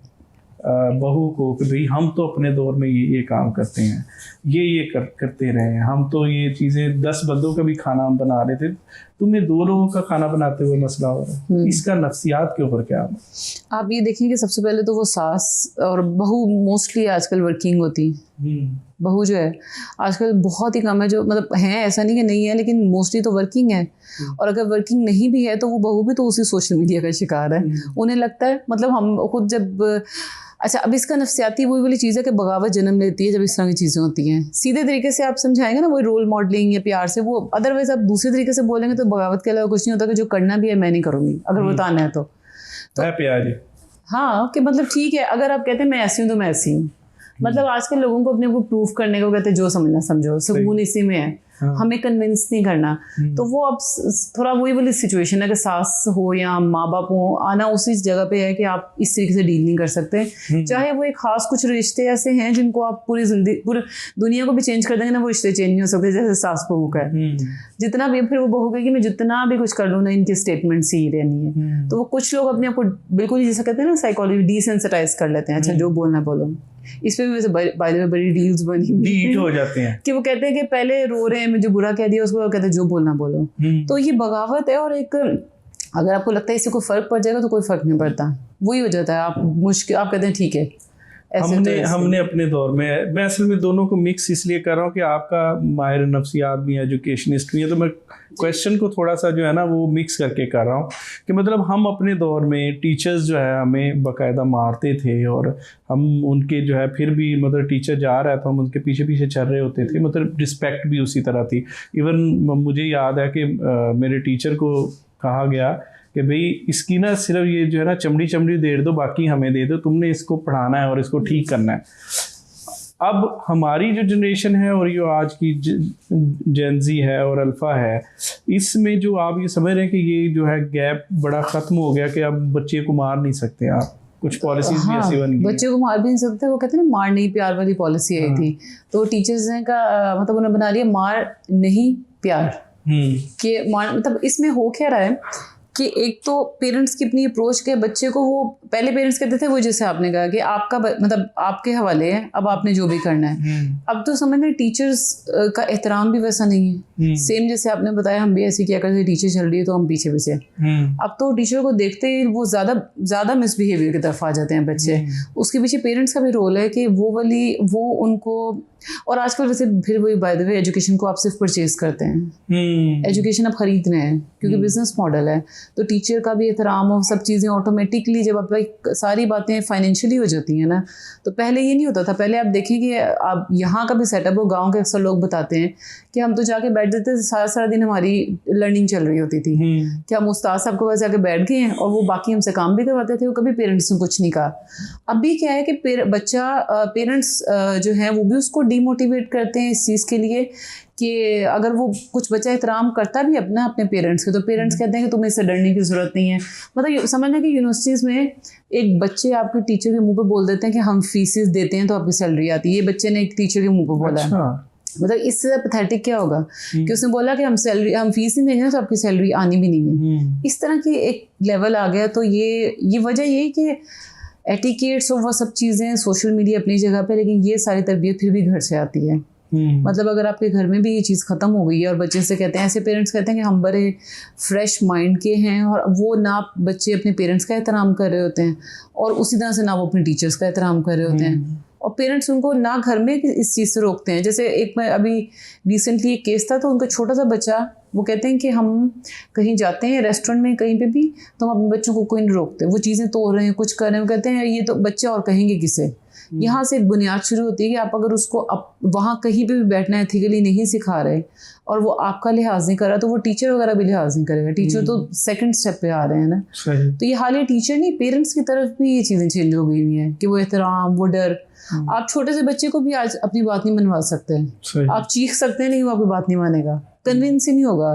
बहू को कि भाई हम तो अपने दौर में ये काम करते हैं, ये करते रहे हैं, हम तो ये चीज़ें 10 बंदों का भी खाना हम बना रहे थे, तुम्हें 2 लोगों का खाना बनाते हुए मसला हो रहा है। इसका नफ्सियात के ऊपर क्या है? आप ये देखेंगे सबसे पहले तो वो सास और बहू मोस्टली आजकल वर्किंग होती। बहू जो है आजकल बहुत ही कम है जो, मतलब है, ऐसा नहीं कि नहीं है, लेकिन मोस्टली तो वर्किंग है। और अगर वर्किंग नहीं भी है तो वो बहू भी तो उसी सोशल मीडिया का शिकार है। उन्हें लगता है, मतलब हम खुद जब, अच्छा अब इसका नफ्सियाती वही वाली चीज़ है कि बगावत जन्म लेती है जब इस तरह की चीज़ें होती हैं। सीधे तरीके से आप समझाएंगे ना, वही रोल मॉडलिंग या प्यार से, वो अदरवाइज आप दूसरे तरीके से बोलेंगे तो बगावत के अलावा कुछ नहीं होता कि जो करना भी है मैं नहीं करूँगी अगर बताना है तो प्यार। हाँ, कि मतलब ठीक है, अगर आप कहते हैं मैं ऐसी हूँ तो मैं ऐसी हूँ। मतलब आजकल लोगों को अपने को प्रूफ करने को कहते हैं जो समझना समझो, सुकून इसी में है। हमें कन्विंस नहीं करना। तो वो अब थोड़ा वही वाली सिचुएशन है कि सास हो या माँ बाप हो, आना उसी जगह पे है कि आप इस तरीके से डील नहीं कर सकते। चाहे वो एक खास कुछ रिश्ते ऐसे हैं जिनको आप पूरी जिंदगी, पूरी दुनिया को भी चेंज कर देंगे ना, वो रिश्ते चेंज नहीं हो सकते। जैसे सास बहू का है, जितना भी फिर वो बहू कहेगी मैं जितना भी कुछ कर लूँ ना, इनकी स्टेटमेंट सी ही रहनी है। तो वो कुछ लोग अपने आप को बिल्कुल जैसे कहते हैं ना साइकोलॉजी डिसेंसिटाइज कर लेते हैं। अच्छा जो बोलना बोलो। इस पे भी वैसे बाय द वे बड़ी रील्स बनी डीट हो जाते हैं कि वो कहते हैं कि पहले रो रहे हैं, मुझे बुरा कह दिया, उसको कहते हैं जो बोलना बोलो। तो ये बगावत है। और एक अगर आपको लगता है इससे कोई फर्क पड़ जाएगा तो कोई फर्क नहीं पड़ता, वही हो जाता है। आप मुश्किल आप कहते हैं ठीक है। हमने अपने दौर में, मैं असल में दोनों को मिक्स इसलिए कर रहा हूँ कि आपका माहिर नफ्सियात भी एजुकेशनिस्ट भी है, तो मैं क्वेश्चन को थोड़ा सा जो है ना वो मिक्स करके कर रहा हूँ कि मतलब हम अपने दौर में टीचर्स जो है हमें बाकायदा मारते थे और हम उनके जो है फिर भी मतलब टीचर जा रहा है तो हम उनके पीछे पीछे चल रहे होते थे, मतलब रिस्पेक्ट भी उसी तरह थी। इवन मुझे याद है कि मेरे टीचर को कहा गया कि भाई इसकी ना सिर्फ ये जो है ना चमड़ी दे दो, बाकी हमें दे दो, तुमने इसको पढ़ाना है और इसको ठीक करना है। अब हमारी जो जनरेशन है और जो आज की जेनजी है और अल्फ़ा है, इसमें जो आप ये समझ रहे हैं कि ये जो है गैप बड़ा ख़त्म हो गया कि अब बच्चे को मार नहीं सकते आप, कुछ पॉलिसीज भी ऐसी बन गई। बच्चे को मार भी नहीं सकते। वो कहते हैं ना मार नहीं प्यार वाली पॉलिसी आई थी, तो टीचर्स ने का मतलब उन्होंने बना लिया मार नहीं प्यार। कि मार मतलब इसमें हो क्या रहा है कि एक तो पेरेंट्स की अपनी अप्रोच के बच्चे को, वो पहले पेरेंट्स कहते थे वो जैसे आपने कहा कि आपका मतलब आपके हवाले है, अब आपने जो भी करना है। अब तो समझ लें टीचर्स का एहतराम भी वैसा नहीं है। सेम जैसे आपने बताया हम भी ऐसे किया करते, टीचर चल रही है तो हम पीछे पीछे। अब तो टीचर को देखते ही वो ज़्यादा मिसबिहेवियर की तरफ आ जाते हैं बच्चे। उसके पीछे पेरेंट्स का भी रोल है कि वो उनको, और आजकल वैसे फिर वही बाय द वे एजुकेशन को आप सिर्फ परचेज करते हैं। एजुकेशन आप खरीद रहे हैं क्योंकि बिजनेस मॉडल है, तो टीचर का भी एहतराम और सब चीज़ें ऑटोमेटिकली जब आप सारी बातें फाइनेंशियली हो जाती हैं ना, तो पहले ये नहीं होता था। पहले आप देखें कि आप यहाँ का भी सेटअप हो, गाँव के अक्सर लोग बताते हैं कि हम तो जाके बैठ जाते थे, सारा दिन हमारी लर्निंग चल रही होती थी कि हम उस्ताद साहब के पास जाके बैठ गए हैं और वो बाकी हमसे काम भी करवाते थे, वो कभी पेरेंट्स ने कुछ नहीं कहा। अभी क्या है कि पेरेंट्स जो हैं वो भी उसको डीमोटिवेट करते हैं इस चीज़ के लिए कि अगर वो कुछ बच्चा एहतराम करता भी अपने पेरेंट्स के, तो पेरेंट्स कहते हैं कि तुम्हें इससे डरने की ज़रूरत नहीं है। मतलब समझना कि यूनिवर्सिटीज़ में एक बच्चे आपके टीचर के मुंह पे बोल देते हैं कि हम फीसेस देते हैं तो आपकी सैलरी आती है। ये बच्चे ने एक टीचर के मुंह पे बोला है। मतलब इससे पैथेटिक क्या होगा कि उसने बोला कि हम फीस नहीं देंगे तो आपकी सैलरी आनी भी नहीं है। इस तरह की एक लेवल आ गया। तो ये वजह यही कि एटिकेट्स और वो सब चीज़ें, सोशल मीडिया अपनी जगह पे, लेकिन ये सारी तरबियत फिर भी घर से आती है। मतलब अगर आपके घर में भी ये चीज़ ख़त्म हो गई है और बच्चे से कहते हैं, ऐसे पेरेंट्स कहते हैं कि हम बड़े फ्रेश माइंड के हैं, और वो ना बच्चे अपने पेरेंट्स का एहतराम कर रहे होते हैं और उसी तरह से ना वो अपने टीचर्स का एहतराम कर रहे होते हैं, और पेरेंट्स उनको ना घर में इस चीज़ से रोकते हैं। जैसे एक मैं अभी रिसेंटली एक केस था, तो उनका छोटा सा बच्चा, वो कहते हैं कि हम कहीं जाते हैं रेस्टोरेंट में कहीं पे भी, तो हम अपने बच्चों को कोई नहीं रोकते, वो चीज़ें तोड़ रहे हैं, कुछ कर रहे हैं, वो कहते हैं ये तो बच्चे और कहेंगे किसे। यहाँ से एक बुनियाद शुरू होती है कि आप अगर उसको वहाँ कहीं पे भी बैठना एथिकली नहीं सिखा रहे और वो आपका लिहाज नहीं कर रहा, तो वो टीचर वगैरह भी लिहाज नहीं करेगा। टीचर तो सेकंड स्टेप पे आ रहे हैं ना। तो ये हाल ही टीचर नहीं, पेरेंट्स की तरफ भी ये चीज़ें चेंज हो गई हैं कि वो एहतराम, वो डर। आप छोटे से बच्चे को भी आज अपनी बात नहीं मनवा सकते। आप चीख सकते हैं, नहीं वो आपकी बात नहीं मानेगा, कन्विंस ही नहीं होगा,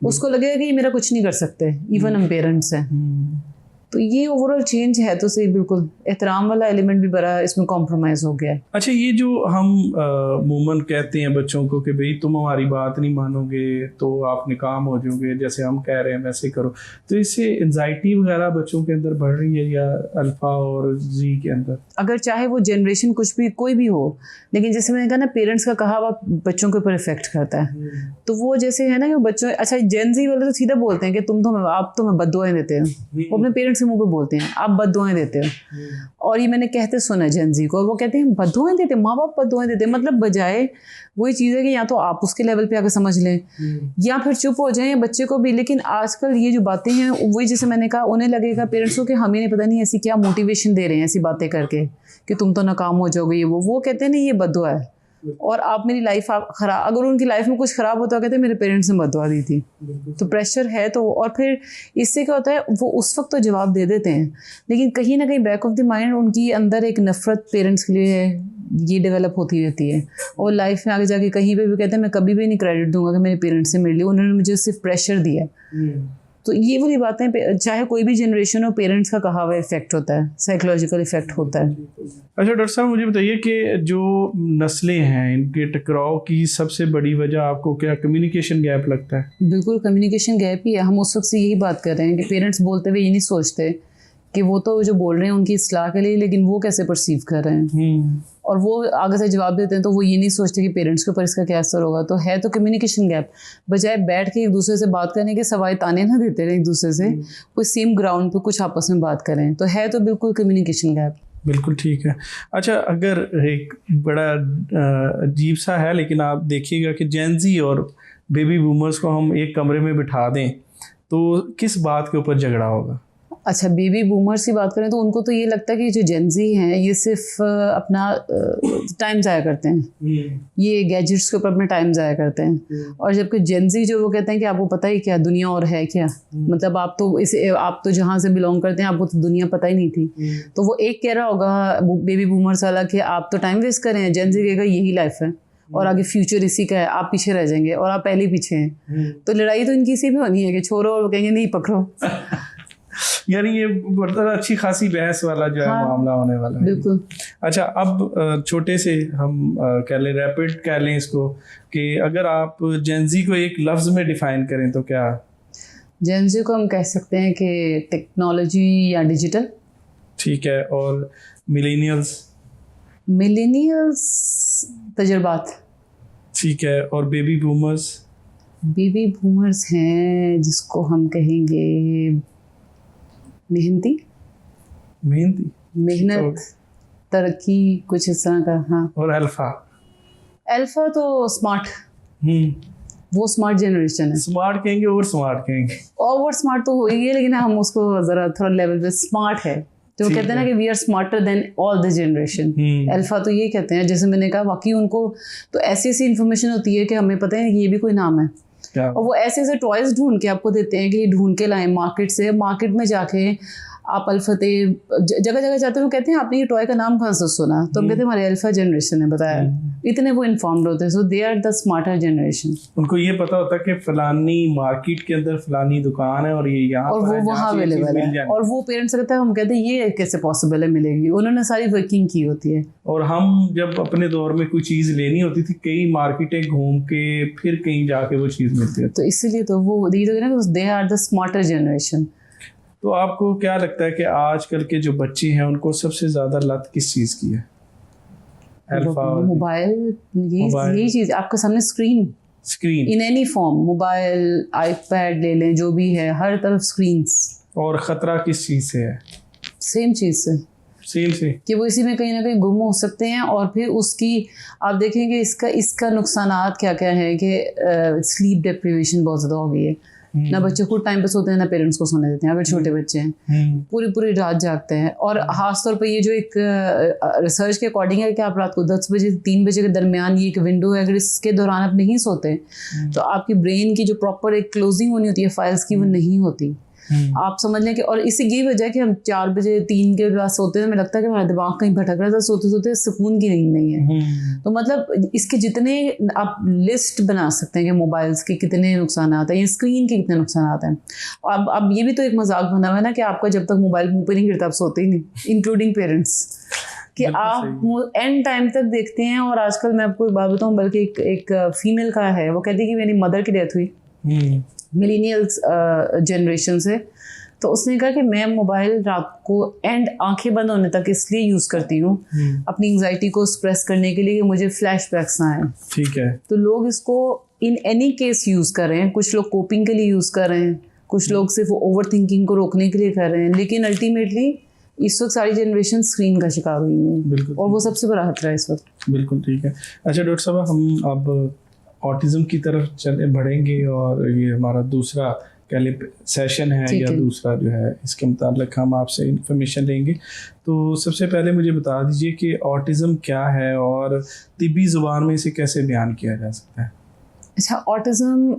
उसको लगेगा कि ये मेरा कुछ नहीं कर सकते, इवन हम पेरेंट्स हैं। तो ये ओवरऑल चेंज है तो सही, बिल्कुल एहतराम वाला एलिमेंट भी बड़ा इसमें कॉम्प्रोमाइज़ हो गया है। अच्छा, ये जो हम अमूमन कहते हैं बच्चों को कि भाई तुम हमारी बात नहीं मानोगे तो आप नाकाम हो जाओगे, जैसे हम कह रहे हैं वैसे करो, तो इससे एंजाइटी वगैरह बच्चों के अंदर बढ़ रही है या अल्फा और जी के अंदर? अगर चाहे वो जनरेशन कुछ भी कोई भी हो, लेकिन जैसे मैंने कहा ना, पेरेंट्स का कहा हुआ बच्चों के ऊपर इफेक्ट करता है। तो वो जैसे है ना कि बच्चों, अच्छा जेन जी वाले तो सीधा बोलते हैं कि आप तो हमें बद्दुआएं देते हो, वो अपने पेरेंट्स के मुंह पे बोलते हैं आप बद्दुआएं देते हो। और ये मैंने कहते सुना जेन जी को, और वो कहते हैं बद्दुआएं देते, माँ बाप बद्दुआएं देते, मतलब बजाय वही चीज़ है कि या तो आप उसके लेवल पे आकर समझ लें या फिर चुप हो जाएं बच्चे को भी। लेकिन आजकल ये जो बातें हैं वही, जैसे मैंने कहा, उन्हें लगेगा पेरेंट्स को कि हमें नहीं पता नहीं ऐसी क्या मोटिवेशन दे रहे हैं ऐसी बातें करके कि तुम तो नाकाम हो जाओगे। वो कहते हैं नहीं ये बद्दुआ है और आप मेरी लाइफ आप खराब, अगर उनकी लाइफ में कुछ ख़राब होता है कहते हैं मेरे पेरेंट्स ने बदवा दी थी। तो प्रेशर है। तो और फिर इससे क्या होता है, वो उस वक्त तो जवाब दे देते हैं, लेकिन कहीं ना कहीं बैक ऑफ द माइंड उनकी अंदर एक नफ़रत पेरेंट्स के लिए ये डेवलप होती रहती है। और लाइफ में आगे जाके कहीं पे भी कहते हैं मैं कभी भी नहीं क्रेडिट दूंगा कि मेरे पेरेंट्स से मेरे लिए उन्होंने मुझे सिर्फ प्रेशर दिया। तो ये वाली बातें, चाहे कोई भी जनरेशन हो, पेरेंट्स का कहा हुआ इफेक्ट होता है, साइकोलॉजिकल इफेक्ट होता है। अच्छा डॉक्टर साहब, मुझे बताइए कि जो नस्लें हैं इनके टकराव की सबसे बड़ी वजह आपको क्या कम्युनिकेशन गैप लगता है? बिल्कुल कम्युनिकेशन गैप ही है। हम उस वक्त से यही बात कर रहे हैं कि पेरेंट्स बोलते हुए ये नहीं सोचते कि वो तो जो बोल रहे हैं उनकी इस्लाह के लिए, लेकिन वो कैसे परसीव कर रहे हैं, और वो आगे से जवाब देते हैं तो वो ये नहीं सोचते कि पेरेंट्स के ऊपर इसका क्या असर होगा। तो है तो कम्युनिकेशन गैप। बजाय बैठ के एक दूसरे से बात करने के सवाए ताने ना देते रहे एक दूसरे से, कोई सेम ग्राउंड पे कुछ आपस में बात करें, तो है तो बिल्कुल कम्युनिकेशन गैप। बिल्कुल ठीक है। अच्छा, अगर एक बड़ा अजीब सा है, लेकिन आप देखिएगा कि जेन ज़ी और बेबी बूमर्स को हम एक कमरे में बिठा दें तो किस बात के ऊपर झगड़ा होगा? अच्छा, बेबी बूमर्स की बात करें तो उनको तो ये लगता है कि जो जेन ज़ी हैं ये सिर्फ अपना टाइम ज़ाया करते हैं, ये गैजेट्स के ऊपर अपना टाइम ज़ाया करते हैं। और जबकि जेन ज़ी जो वो कहते हैं कि आपको पता ही क्या दुनिया और है क्या, मतलब आप तो जहाँ से बिलोंग करते हैं आपको तो दुनिया पता ही नहीं थी। तो वो एक कह रहा होगा बेबी बूमर्स वाला कि आप तो टाइम वेस्ट कर रहे हैं, जेन ज़ी कहेगा यही लाइफ है और आगे फ्यूचर इसी का है, आप पीछे रह जाएंगे और आप पहले पीछे हैं। तो लड़ाई तो इनकी सी भी होनी है कि छोड़ो, और वो कहेंगे नहीं पकड़ो। यानी ये बड़ा अच्छी खासी बहस वाला जो है मामला होने वाला है। बिल्कुल। अच्छा, अब छोटे से हम कह लें, रैपिड कह लें इसको, कि अगर आप जेन ज़ी को एक लफ्ज़ में डिफाइन करें तो क्या? जेन ज़ी को हम कह सकते हैं कि टेक्नोलॉजी या डिजिटल। ठीक है। और मिलेनियल्स? मिलेनियल्स तजुर्बात। ठीक है। और बेबी बूमर्स? बेबी बूमर्स हैं जिसको हम कहेंगे मेहनती, मेहनत, तरक्की, कुछ इस तरह का। हाँ। और अल्फा? अल्फा तो स्मार्ट, वो स्मार्ट जनरेशन है। स्मार्ट कहेंगे, और स्मार्ट कहेंगे, और स्मार्ट तो हो ही है, लेकिन हम उसको ज़रा थोड़ा लेवल पे स्मार्ट है। तो कहते हैं ना कि we are smarter than all the generation. Alpha तो ये कहते हैं, जैसे मैंने कहा, वाकई उनको तो ऐसी ऐसी इन्फॉर्मेशन होती है कि हमें पता है कि ये भी कोई नाम है। और वो ऐसे ऐसे टॉयज ढूंढ के आपको देते हैं कि ये ढूंढ के लाएं मार्केट से। मार्केट में जाके आप अल्फते जगह जगह जाते हो, कहते हैं आपने ये टॉय का नाम कहाँ से सुना, तो हम कहते हैं हमारे अल्फा जनरेशन ने बताया। इतने वो इन्फॉर्म्ड होते हैं। So they are the smarter generation. उनको ये पता होता है कि फलानी मार्केट के अंदर फलानी दुकान है और ये यहाँ और वो वहाँ अवेलेबल है, और वो पेरेंट्स कहते हैं, हम कहते हैं ये कैसे पॉसिबल है, मिलेगी। उन्होंने सारी वर्किंग की होती है। और हम जब अपने दौर में कोई चीज़ लेनी होती थी, कई मार्केटें घूम के फिर कहीं जाके वो चीज़ मिलती है। तो इसीलिए तो वो they are the smarter generation. तो आपको क्या लगता है कि आजकल के जो बच्चे हैं उनको सबसे ज़्यादा लत किस चीज़ की है? मोबाइल, यही चीज़ आपके सामने, screen in any form, mobile, iPad ले लें, जो भी है, हर तरफ स्क्रीन्स। और ख़तरा किस चीज़ से है? सेम चीज़ से कि वो इसी में कहीं ना कहीं गुम हो सकते हैं। और फिर उसकी आप देखेंगे इसका नुकसानात क्या क्या है कि स्लीप डिप्रीवेशन बहुत ज़्यादा हो गई है। ना बच्चे खुद टाइम पे सोते हैं, ना पेरेंट्स को सोने देते हैं। अगर छोटे बच्चे हैं पूरी रात जागते हैं। और खास तौर पे ये जो एक रिसर्च के अकॉर्डिंग है कि आप रात को 10 बजे 3 बजे के दरमियान ये एक विंडो है, अगर इसके दौरान आप नहीं सोते तो आपकी ब्रेन की जो प्रॉपर एक क्लोजिंग होनी होती है फाइल्स की, वो नहीं होती। आप समझ लें कि, और इससे ये वजह है कि हम 4 बजे 3 के बाद सोते हैं, हमें लगता है कि हमारा दिमाग कहीं भटक रहा था, सोते सोते सुकून की नींद नहीं है। तो मतलब इसके जितने आप लिस्ट बना सकते हैं कि मोबाइल्स के कितने नुकसान आते हैं या स्क्रीन के कितने नुकसान आते हैं। अब ये भी तो एक मजाक बना हुआ है ना कि आपका जब तक मोबाइल मुंह पे नहीं गिरता आप सोते ही नहीं, इंक्लूडिंग पेरेंट्स, कि आप एंड टाइम तक देखते हैं। और आजकल मैं आपको एक बात बताऊँ, बल्कि एक फीमेल का है, वो कहती है कि मेरी मदर की डेथ हुई मिलीनियल्स जनरेशन से, तो उसने कहा कि मैं मोबाइल रात को एंड आंखें बंद होने तक इसलिए यूज़ करती हूँ अपनी एंग्जाइटी को स्प्रेस करने के लिए कि मुझे फ्लैशबैक्स ना आए। ठीक है। तो लोग इसको इन एनी केस यूज़ कर रहे हैं। कुछ लोग कोपिंग के लिए यूज़ कर रहे हैं, कुछ लोग सिर्फ ओवर थिंकिंग को रोकने के लिए कर रहे हैं, लेकिन अल्टीमेटली इस वक्त सारी जनरेशन स्क्रीन का शिकार हुई है और वो सबसे बड़ा खतरा है इस वक्त। बिल्कुल ठीक है। अच्छा डॉक्टर साहब, हम अब ऑटिज़म की तरफ बढ़ेंगे और ये हमारा दूसरा कह लें सेशन है या दूसरा जो है, इसके मुताबिक हम आपसे इंफॉर्मेशन लेंगे। तो सबसे पहले मुझे बता दीजिए कि ऑटिज़म क्या है और तिब्बी ज़ुबान में इसे कैसे बयान किया जा सकता है? अच्छा, ऑटिज़म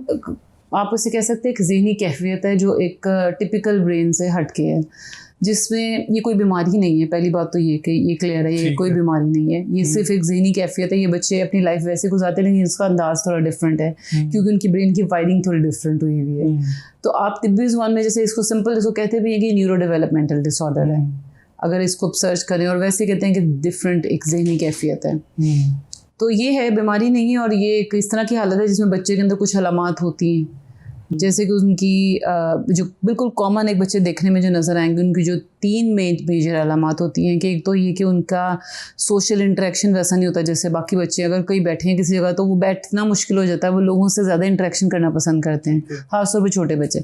आप उसे कह सकते हैं एक ज़हनी कैफियत है जो एक टिपिकल ब्रेन से हटके है, जिसमें ये कोई बीमारी नहीं है। पहली बात तो ये कि ये क्लियर है, ये कोई बीमारी नहीं है, ये सिर्फ एक ज़हनी कैफियत है। ये बच्चे अपनी लाइफ वैसे गुजारते हैं लेकिन इसका अंदाज़ थोड़ा डिफरेंट है क्योंकि उनकी ब्रेन की वायरिंग थोड़ी डिफरेंट हुई हुई है। तो आप तिब्बी ज़ुबान में जैसे इसको सिंपल इसको कहते भी हैं कि न्यूरो डेवलपमेंटल डिसऑर्डर है, अगर इसको सर्च करें, और वैसे कहते हैं कि डिफरेंट एक ज़हनी कैफियत है। तो ये है, बीमारी नहीं है, और ये एक इस तरह की हालत है जिसमें बच्चे के अंदर कुछ अलामात होती हैं, जैसे कि उनकी जो बिल्कुल कॉमन एक बच्चे देखने में जो नज़र आएंगे, उनकी जो 3 मेजर अलामात होती हैं कि एक तो ये कि उनका सोशल इंटरेक्शन वैसा नहीं होता जैसे बाकी बच्चे। अगर कहीं बैठे हैं किसी जगह तो वो बैठना मुश्किल हो जाता है, वो लोगों से ज़्यादा इंटरेक्शन करना पसंद करते हैं, खासतौर पर छोटे बच्चे।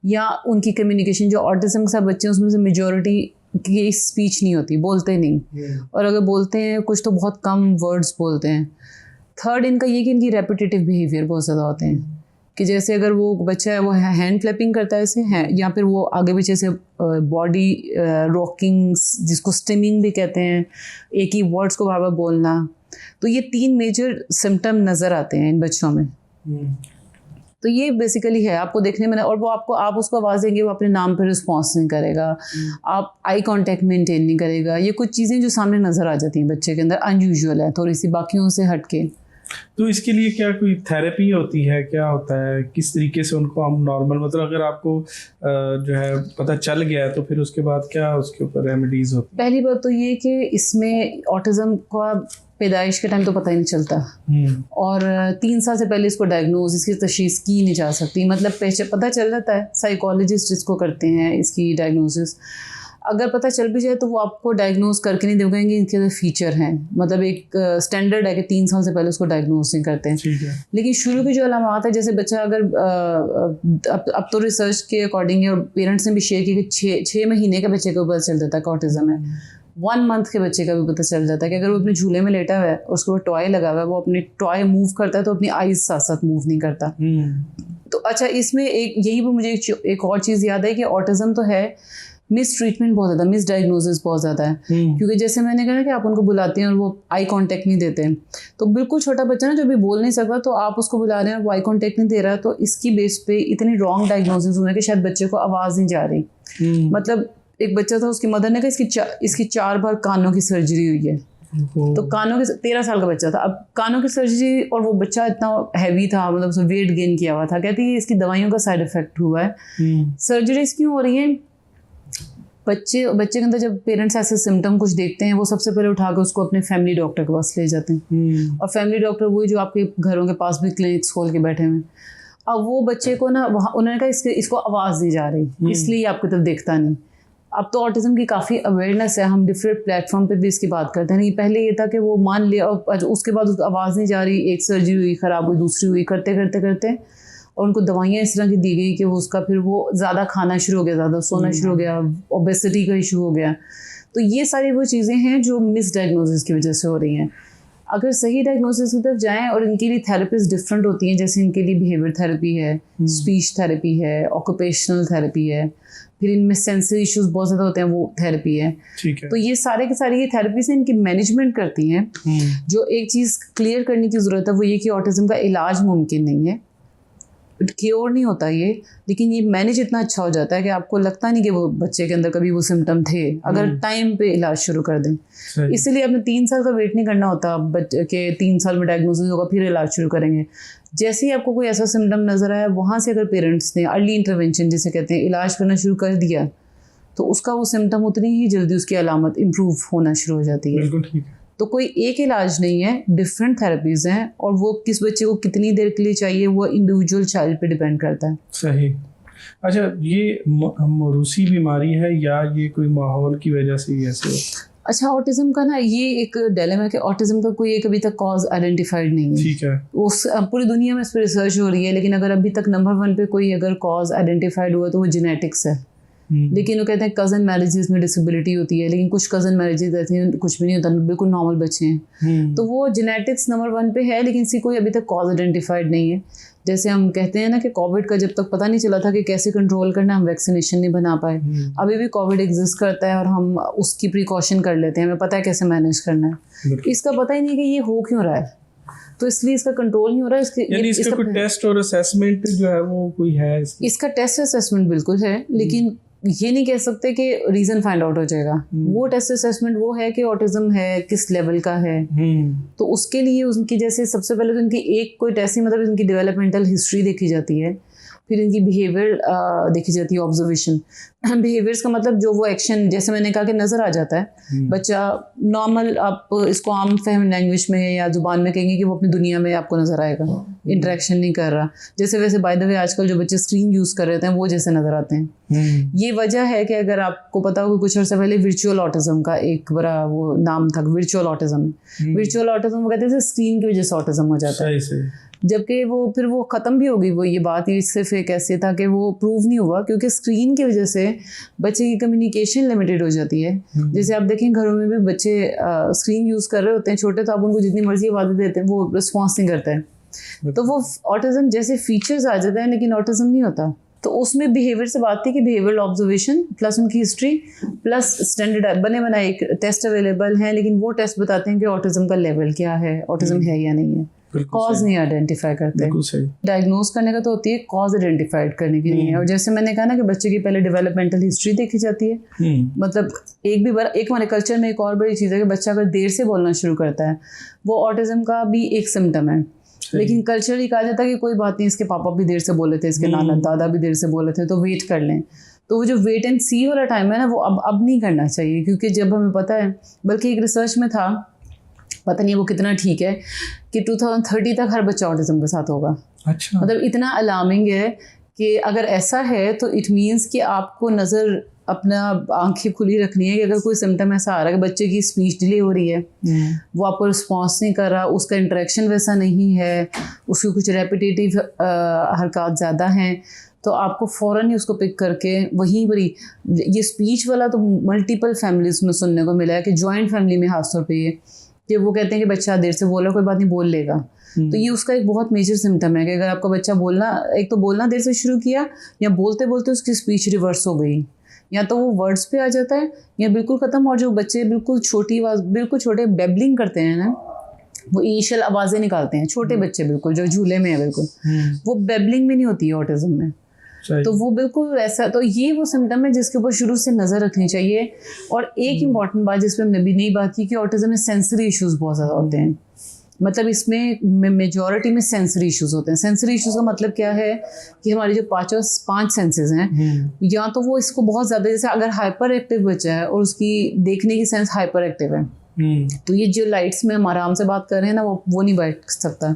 या उनकी कम्युनिकेशन, जो ऑटिज़म के साथ बच्चे हैं उसमें से मेजॉरिटी की स्पीच नहीं होती, बोलते नहीं, और अगर बोलते हैं कुछ तो बहुत कम वर्ड्स बोलते हैं। थर्ड इनका ये कि इनकी रेपिटेटिव बिहेवियर बहुत ज़्यादा होते हैं, कि जैसे अगर वो बच्चा है वो हैंड फ्लैपिंग करता है ऐसे है, या फिर वो आगे पीछे से बॉडी रॉकिंग, जिसको स्टिमिंग भी कहते हैं, एक ही वर्ड्स को बार बार बोलना। तो ये 3 मेजर सिम्टम नज़र आते हैं इन बच्चों में। तो ये बेसिकली है आपको देखने में, और वो आपको, आप उसको आवाज़ देंगे वो अपने नाम पर रिस्पॉन्स नहीं करेगा, आप आई कांटेक्ट मेंटेन नहीं करेगा। ये कुछ चीज़ें जो सामने नज़र आ जाती हैं बच्चे के अंदर, अनयूजुअल है थोड़ी सी बाकियों से हटके। तो इसके लिए क्या कोई थेरेपी होती है, क्या होता है, किस तरीके से उनको हम नॉर्मल, मतलब अगर आपको जो है पता चल गया है तो फिर उसके बाद क्या उसके ऊपर रेमेडीज होती है? पहली बात तो ये कि इसमें ऑटिज़म का पैदाइश के टाइम तो पता ही नहीं चलता, और 3 साल से पहले इसको डायग्नोज, इसकी तशखीस की नहीं जा सकती। मतलब पता चल जाता है, साइकोलॉजिस्ट जिसको करते हैं इसकी डायग्नोसिस। अगर पता चल भी जाए तो वो आपको डायग्नोज करके नहीं देंगे कि इनके फीचर हैं, मतलब एक स्टैंडर्ड है कि 3 साल से पहले उसको डायग्नोज नहीं करते हैं। लेकिन शुरू की जो अलामात है, जैसे बच्चा अगर अब तो रिसर्च के अकॉर्डिंग है और पेरेंट्स ने भी शेयर किया कि 6 महीने के बच्चे को पता चल जाता है कि ऑटिज़म है, 1 मंथ के बच्चे का भी पता चल जाता है कि अगर वो अपने झूले में लेटा हुआ है और उसके ऊपर टॉय लगा हुआ है, वो अपनी टॉय मूव करता है तो अपनी आईज साथ साथ मूव नहीं करता। तो अच्छा, इसमें एक यही पर मुझे एक और चीज़ याद है कि ऑटिज़म तो है, मिस ट्रीटमेंट बहुत ज़्यादा, मिस डायग्नोसिस बहुत ज़्यादा है। क्योंकि जैसे मैंने कहा कि आप उनको बुलाते हैं और वो आई कांटेक्ट नहीं देते हैं, तो बिल्कुल छोटा बच्चा ना जो भी बोल नहीं सकता, तो आप उसको बुला रहे हैं वो आई कांटेक्ट नहीं दे रहा, तो इसकी बेस पे इतनी रॉन्ग डायग्नोसिस हुआ कि शायद बच्चे को आवाज़ नहीं जा रही। मतलब एक बच्चा था, उसकी मदर ने कहा इसकी 4 बार कानों की सर्जरी हुई है। तो कानों के 13 साल का बच्चा था, अब कानों की सर्जरी, और वो बच्चा इतना हैवी था, मतलब उसने वेट गेन किया हुआ था। कहती है इसकी दवाइयों का साइड इफेक्ट हुआ है। सर्जरीज क्यों हो रही हैं? बच्चे के अंदर जब पेरेंट्स ऐसे सिम्टम कुछ देखते हैं, वो सबसे पहले उठा के उसको अपने फैमिली डॉक्टर के पास ले जाते हैं। और फैमिली डॉक्टर वही जो आपके घरों के पास भी क्लिनिक्स खोल के बैठे हुए। अब वो बच्चे को ना वहाँ उन्होंने कहा इसको आवाज़ दी जा रही, इसलिए आपकी तरफ देखता नहीं। अब तो ऑटिज़म की काफ़ी अवेयरनेस है, हम डिफरेंट प्लेटफॉर्म पे भी इसकी बात करते हैं। पहले ये था कि वो मान लिया और उसके बाद उसको आवाज़ नहीं जा रही, एक सर्जरी हुई, ख़राब हुई, दूसरी हुई, करते करते करते और उनको दवाइयाँ इस तरह की दी गई कि वो उसका फिर वो ज़्यादा खाना शुरू हो गया, ज़्यादा सोना शुरू हो गया, ओबेसिटी का इशू हो गया। तो ये सारी वो चीज़ें हैं जो मिस डायग्नोसिस की वजह से हो रही हैं। अगर सही डायग्नोसिस की तरफ जाएँ, और इनके लिए थेरेपीज डिफरेंट होती हैं, जैसे इनके लिए बिहेवियर थेरेपी है, स्पीच थेरेपी है, ऑक्यूपेशनल थेरेपी है, फिर इनमें सेंसरी इश्यूज बहुत ज़्यादा होते हैं, वो थेरेपी है। ठीक है। तो ये सारे के सारे ये थेरेपीज इनकी मैनेजमेंट करती हैं। जो एक चीज़ क्लियर करने की ज़रूरत है वो ये कि ऑटिज़म का इलाज मुमकिन नहीं है, क्योर नहीं होता ये, लेकिन ये मैनेज इतना अच्छा हो जाता है कि आपको लगता नहीं कि वो बच्चे के अंदर कभी वो सिम्टम थे, अगर टाइम पे इलाज शुरू कर दें। इसलिए आपने 3 साल का वेट नहीं करना होता बच्चे के, 3 साल में डायग्नोसिस होगा फिर इलाज शुरू करेंगे। जैसे ही आपको कोई ऐसा सिम्टम नज़र आया, वहाँ से अगर पेरेंट्स ने अर्ली इंटरवेंशन जिसे कहते हैं इलाज करना शुरू कर दिया, तो उसका वो सिम्टम उतनी ही जल्दी उसकी अलामत इम्प्रूव होना शुरू हो जाती है। बिल्कुल ठीक है। तो कोई एक इलाज नहीं है, डिफरेंट थेरेपीज़ हैं, और वो किस बच्चे को कितनी देर के लिए चाहिए वो इंडिविजुअल चाइल्ड पे डिपेंड करता है। सही। अच्छा, ये मौरूसी बीमारी है या ये कोई माहौल की वजह से ही ऐसे? अच्छा, ऑटिज़म का ना ये एक डायलेमा है कि ऑटिज़म का कोई एक अभी तक कॉज आइडेंटिफाइड नहीं है। ठीक है। उस पूरी दुनिया में इस पर रिसर्च हो रही है, लेकिन अगर अभी तक नंबर 1 पे कोई अगर कॉज आइडेंटिफाइड हुआ तो वो जेनेटिक्स है। लेकिन वो कहते हैं कज़न मैरिजेस में डिसेबिलिटी होती है, लेकिन कुछ कज़न मैरिजेस ऐसे हैं कुछ भी नहीं होता, बिल्कुल नॉर्मल बच्चे हैं। तो वो जेनेटिक्स नंबर 1 पे है, लेकिन इसकी कोई अभी तक कॉज आइडेंटिफाइड नहीं है। जैसे हम कहते हैं ना कि कोविड का जब तक पता नहीं चला था कि कैसे कंट्रोल करना, हम वैक्सीनेशन नहीं बना पाए। अभी भी कोविड एग्जिस्ट करता है और हम उसकी प्रिकॉशन कर लेते हैं, हमें पता है कैसे मैनेज करना है। इसका पता ही नहीं कि ये हो क्यों रहा है। तो इसलिए इसका कंट्रोल नहीं हो रहा है। यानी इसका कोई टेस्ट और असेसमेंट जो है वो कोई है इसका टेस्ट असेसमेंट बिल्कुल है, लेकिन ये नहीं कह सकते कि रीज़न फाइंड आउट हो जाएगा। वो टेस्ट असेसमेंट वो है कि ऑटिज्म है, किस लेवल का है। तो उसके लिए उनकी जैसे सबसे पहले तो उनकी एक कोई टेस्ट नहीं, मतलब उनकी डेवलपमेंटल हिस्ट्री देखी जाती है, फिर इनकी बिहेवियर देखी जाती है, ऑब्जर्वेशन। बिहेवियर्स का मतलब जो वो एक्शन, जैसे मैंने कहा कि नज़र आ जाता है बच्चा नॉर्मल, आप इसको आम फहम लैंग्वेज में या ज़ुबान में कहेंगे कि वो अपनी दुनिया में आपको नज़र आएगा, इंटरेक्शन नहीं कर रहा। जैसे वैसे बाय द वे आजकल जो बच्चे स्क्रीन यूज़ कर रहे थे वो जैसे नज़र आते हैं। ये वजह है कि अगर आपको पता हो कुछ अर्सा पहले वर्चुअल ऑटिज्म का एक बड़ा वो नाम था, वर्चुअल ऑटिज्म। वर्चुअल ऑटिज्म वो कहते थे स्क्रीन की वजह से ऑटिज्म हो जाता है, जबकि वो फिर वो ख़त्म भी हो गई। वो ये बात ही सिर्फ एक ऐसे था कि वो प्रूव नहीं हुआ, क्योंकि स्क्रीन की वजह से बच्चे की कम्युनिकेशन लिमिटेड हो जाती है। जैसे आप देखें घरों में भी बच्चे स्क्रीन यूज़ कर रहे होते हैं छोटे, तो आप उनको जितनी मर्जी आवाज़ें देते हैं वो रिस्पॉन्स नहीं करते हैं। तो वो ऑटिज्म जैसे फीचर्स आ जाते हैं, लेकिन ऑटिज्म नहीं होता। तो उसमें बिहेवियर से बात थी कि बिहेवियरल ऑब्जर्वेशन प्लस उनकी हिस्ट्री प्लस स्टैंडर्ड बने बनाए एक टेस्ट अवेलेबल हैं, लेकिन वो टेस्ट बताते हैं कि ऑटिज्म का लेवल क्या है, ऑटिज्म है या नहीं है। कॉज नहीं आइडेंटिफाई करते। डायग्नोज करने का तो होती है, कॉज आइडेंटिफाइड करने की नहीं है। और जैसे मैंने कहा ना कि बच्चे की पहले डेवलपमेंटल हिस्ट्री देखी जाती है। मतलब एक हमारे कल्चर में एक और बड़ी चीज़ है कि बच्चा अगर देर से बोलना शुरू करता है, वो ऑटिज्म का भी एक सिम्टम है। लेकिन कल्चरली कहा जाता है कि कोई बात नहीं, इसके पापा भी देर से बोले थे, इसके नाना दादा भी देर से बोले थे, तो वेट कर लें। तो वो जो वेट एंड सी वाला टाइम है ना, वो अब नहीं करना चाहिए, क्योंकि जब हमें पता है, बल्कि एक रिसर्च में था, पता नहीं वो कितना ठीक है, कि 2030 तक हर बच्चा ऑटिज्म के साथ होगा। अच्छा। मतलब इतना अलार्मिंग है कि अगर ऐसा है तो इट मीन्स कि आपको नज़र अपना आंखें खुली रखनी है कि अगर कोई सिम्टम ऐसा आ रहा है कि बच्चे की स्पीच डिले हो रही है, वो आपको रिस्पॉन्स नहीं कर रहा, उसका इंटरेक्शन वैसा नहीं है, उसकी कुछ रेपिटेटिव हरकत ज़्यादा हैं, तो आपको फ़ौरन ही उसको पिक करके वहीं पर ही, ये स्पीच वाला तो मल्टीपल फैमिलीज़ में सुनने को मिला है कि जॉइंट फैमिली में खासतौर पर ये कि वो कहते हैं कि बच्चा देर से बोला, कोई बात नहीं, बोल लेगा। तो ये उसका एक बहुत मेजर सिम्टम है कि अगर आपका बच्चा एक तो बोलना देर से शुरू किया, या बोलते बोलते उसकी स्पीच रिवर्स हो गई, या तो वो वर्ड्स पे आ जाता है या बिल्कुल ख़त्म। और जो बच्चे बिल्कुल छोटे बेबलिंग करते हैं ना, वो इनिशियल आवाज़ें निकालते हैं, छोटे बच्चे बिल्कुल जो झूले में है बिल्कुल, वो बेबलिंग में नहीं होती है ऑटिज्म में। तो वो बिल्कुल ऐसा, तो ये वो सिम्टम है जिसके ऊपर शुरू से नज़र रखनी चाहिए। और एक इम्पॉर्टेंट बात जिस पर हमने भी नहीं बात की कि ऑटिज्म में सेंसरी इश्यूज़ बहुत ज़्यादा होते हैं। मतलब इसमें मेजॉरिटी में सेंसरी इश्यूज़ होते हैं। सेंसरी इश्यूज़ का मतलब क्या है कि हमारे जो पांच सेंसेस हैं, या तो वो इसको बहुत ज़्यादा, जैसे अगर हाइपर एक्टिव बच्चा है और उसकी देखने की सेंस हाइपर एक्टिव है, तो ये जो लाइट्स में हम आराम से बात कर रहे हैं ना, वो नहीं बैठ सकता,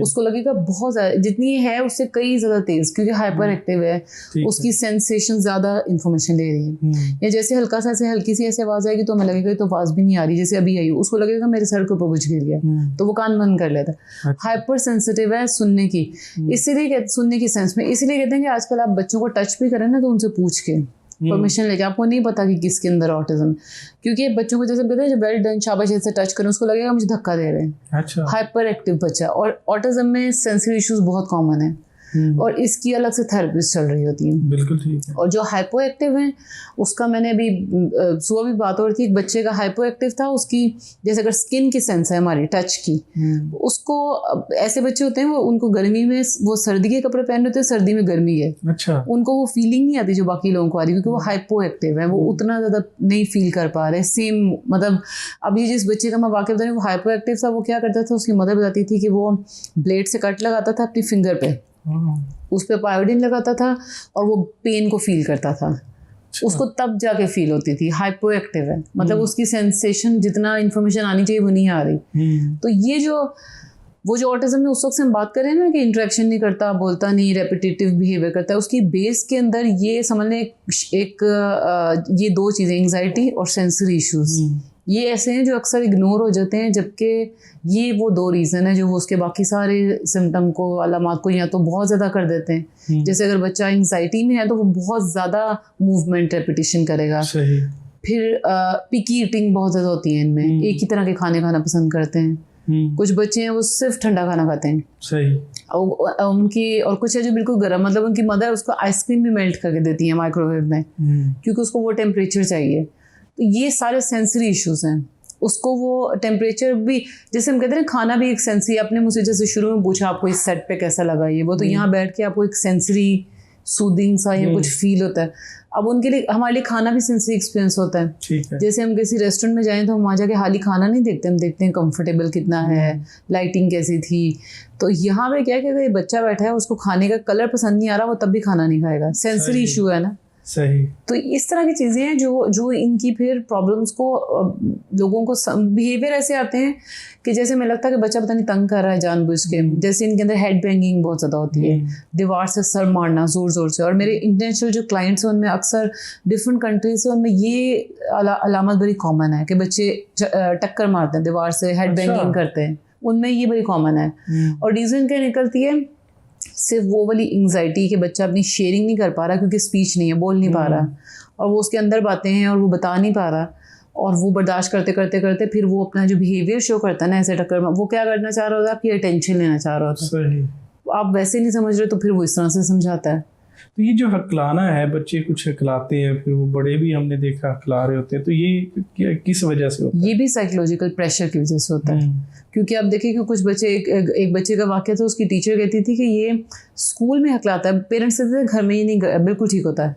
उसको लगेगा बहुत ज़्यादा, जितनी है उससे कई ज़्यादा तेज़, क्योंकि हाइपर एक्टिव है, उसकी सेंसेशन ज़्यादा इन्फॉर्मेशन ले रही है। या जैसे हल्का सा ऐसे हल्की सी ऐसे आवाज़ आएगी तो हमें लगेगा तो आवाज़ भी नहीं आ रही, जैसे अभी आई, उसको लगेगा मेरे सर के ऊपर कुछ गिर गया, तो वो कान बंद कर लेता है। हाइपर सेंसिटिव है सुनने की, इसीलिए सुनने की सेंस में, इसीलिए कहते हैं कि आजकल आप बच्चों को टच भी करें ना तो उनसे पूछ के परमिशन लेके, आपको नहीं पता कि किसके अंदर ऑटिज्म, क्योंकि बच्चों को जैसे कहते हैं जब वेल डन शाबाश ऐसे टच करें, उसको लगेगा मुझे धक्का दे रहे हैं। अच्छा। हाइपर एक्टिव बच्चा, और ऑटिज्म में सेंसरी इश्यूज बहुत कॉमन है, और इसकी अलग से थेरेपिस्ट चल रही होती है। बिल्कुल ठीक है। और जो हाइपो एक्टिव है उसका मैंने अभी सुबह भी बात हो रही थी, एक बच्चे का हाइपो एक्टिव था, उसकी जैसे अगर स्किन की सेंस है हमारी टच की, उसको ऐसे बच्चे होते हैं वो, उनको गर्मी में वो सर्दी के कपड़े पहन रहे थे, सर्दी में गर्मी है, अच्छा, उनको वो फीलिंग नहीं आती जो बाकी लोगों को आ रही, क्योंकि वो हाइपो एक्टिव है, वो उतना ज़्यादा नहीं फील कर पा रहे। सेम मतलब अभी जिस बच्चे का मैं वाक़या बता रही हूँ वो हाइपो एक्टिव था, वो क्या करता था, उसकी मदर बताती थी कि वो ब्लेड से कट लगाता था अपनी फिंगर पे, उस पर पायोडीन लगाता था और वो पेन को फील करता था, उसको तब जाके फील होती थी। हाइपो एक्टिव है, मतलब उसकी सेंसेशन जितना इन्फॉर्मेशन आनी चाहिए वो नहीं आ रही। तो ये वो जो ऑटिज्म में उस वक्त से हम बात करें ना कि इंटरेक्शन नहीं करता, बोलता नहीं, रेपिटेटिव बिहेवियर करता है, उसकी बेस के अंदर ये समझ लें ये दो चीज़ें, एंग्जाइटी और सेंसरी इश्यूज, ये ऐसे हैं जो अक्सर इग्नोर हो जाते हैं, जबकि ये वो दो रीज़न है जो वो उसके बाकी सारे सिम्टम को, अलामात को या तो बहुत ज़्यादा कर देते हैं। जैसे अगर बच्चा एंग्जाइटी में है तो वो बहुत ज़्यादा मूवमेंट रेपिटेशन करेगा। सही। फिर पिकी ईटिंग बहुत ज़्यादा होती है इनमें, एक ही तरह के खाने खाना पसंद करते हैं। कुछ बच्चे हैं वो सिर्फ ठंडा खाना खाते हैं। सही। और कुछ है जो बिल्कुल गर्म, मतलब उनकी मदर उसको आइसक्रीम भी मेल्ट करके देती है माइक्रोवेव में, क्योंकि उसको वो टेम्परेचर चाहिए। तो ये सारे सेंसरी इश्यूज हैं। उसको वो टेम्परेचर भी, जैसे हम कहते हैं ना, खाना भी एक सेंसरी, आपने मुझसे जैसे शुरू में पूछा आपको इस सेट पे कैसा लगा ये वो, तो यहाँ बैठ के आपको एक सेंसरी सूदिंग सा या कुछ फील होता है। अब उनके लिए, हमारे लिए खाना भी सेंसरी एक्सपीरियंस होता है। ठीक है। जैसे हम किसी रेस्टोरेंट में जाएं तो हम वहाँ जाके हाली खाना नहीं देखते, हम देखते हैं कंफर्टेबल कितना है, लाइटिंग कैसी थी। तो यहाँ पे क्या है कि अगर बच्चा बैठा है उसको खाने का कलर पसंद नहीं आ रहा, वो तब भी खाना नहीं खाएगा, सेंसरी इशू है ना। सही। तो इस तरह की चीज़ें हैं जो इनकी फिर प्रॉब्लम्स को, लोगों को बिहेवियर ऐसे आते हैं कि जैसे मैं लगता है कि बच्चा पता नहीं तंग कर रहा है जानबूझ के। जैसे इनके अंदर हेड बैंगिंग बहुत ज़्यादा होती है, दीवार से सर मारना ज़ोर ज़ोर से। और मेरे इंटरनेशनल जो क्लाइंट्स हैं उनमें अक्सर डिफरेंट कंट्रीज से, उनमें ये अलामत बड़ी कॉमन है कि बच्चे टक्कर मारते हैं दीवार से, हेड बैंगिंग करते हैं, उनमें ये बड़ी कॉमन है। और रीज़न क्या निकलती है, सिर्फ वो वाली एंग्जाइटी कि बच्चा अपनी शेयरिंग नहीं कर पा रहा क्योंकि स्पीच नहीं है, बोल नहीं पा रहा, और वो उसके अंदर बातें हैं और वो बता नहीं पा रहा, और वो बर्दाश्त करते करते करते फिर वो अपना जो बिहेवियर शो करता है ना ऐसे टक्कर में, वो क्या करना चाह रहा होता है, आपकी अटेंशन लेना चाह रहा होता है। आप वैसे नहीं समझ रहे तो फिर वो इस तरह से समझाता है। तो ये जो हकलाना है, बच्चे कुछ हकलाते हैं, फिर वो बड़े भी हमने देखा हकला रहे होते हैं, तो ये किस वजह से होता है? ये भी साइकोलॉजिकल प्रेशर की वजह से होता है। क्योंकि आप देखिए कि कुछ बच्चे, एक बच्चे का वाक़या था, उसकी टीचर कहती थी कि ये स्कूल में हकलाता है, पेरेंट्स कहते थे घर में ही नहीं बिल्कुल ठीक होता है।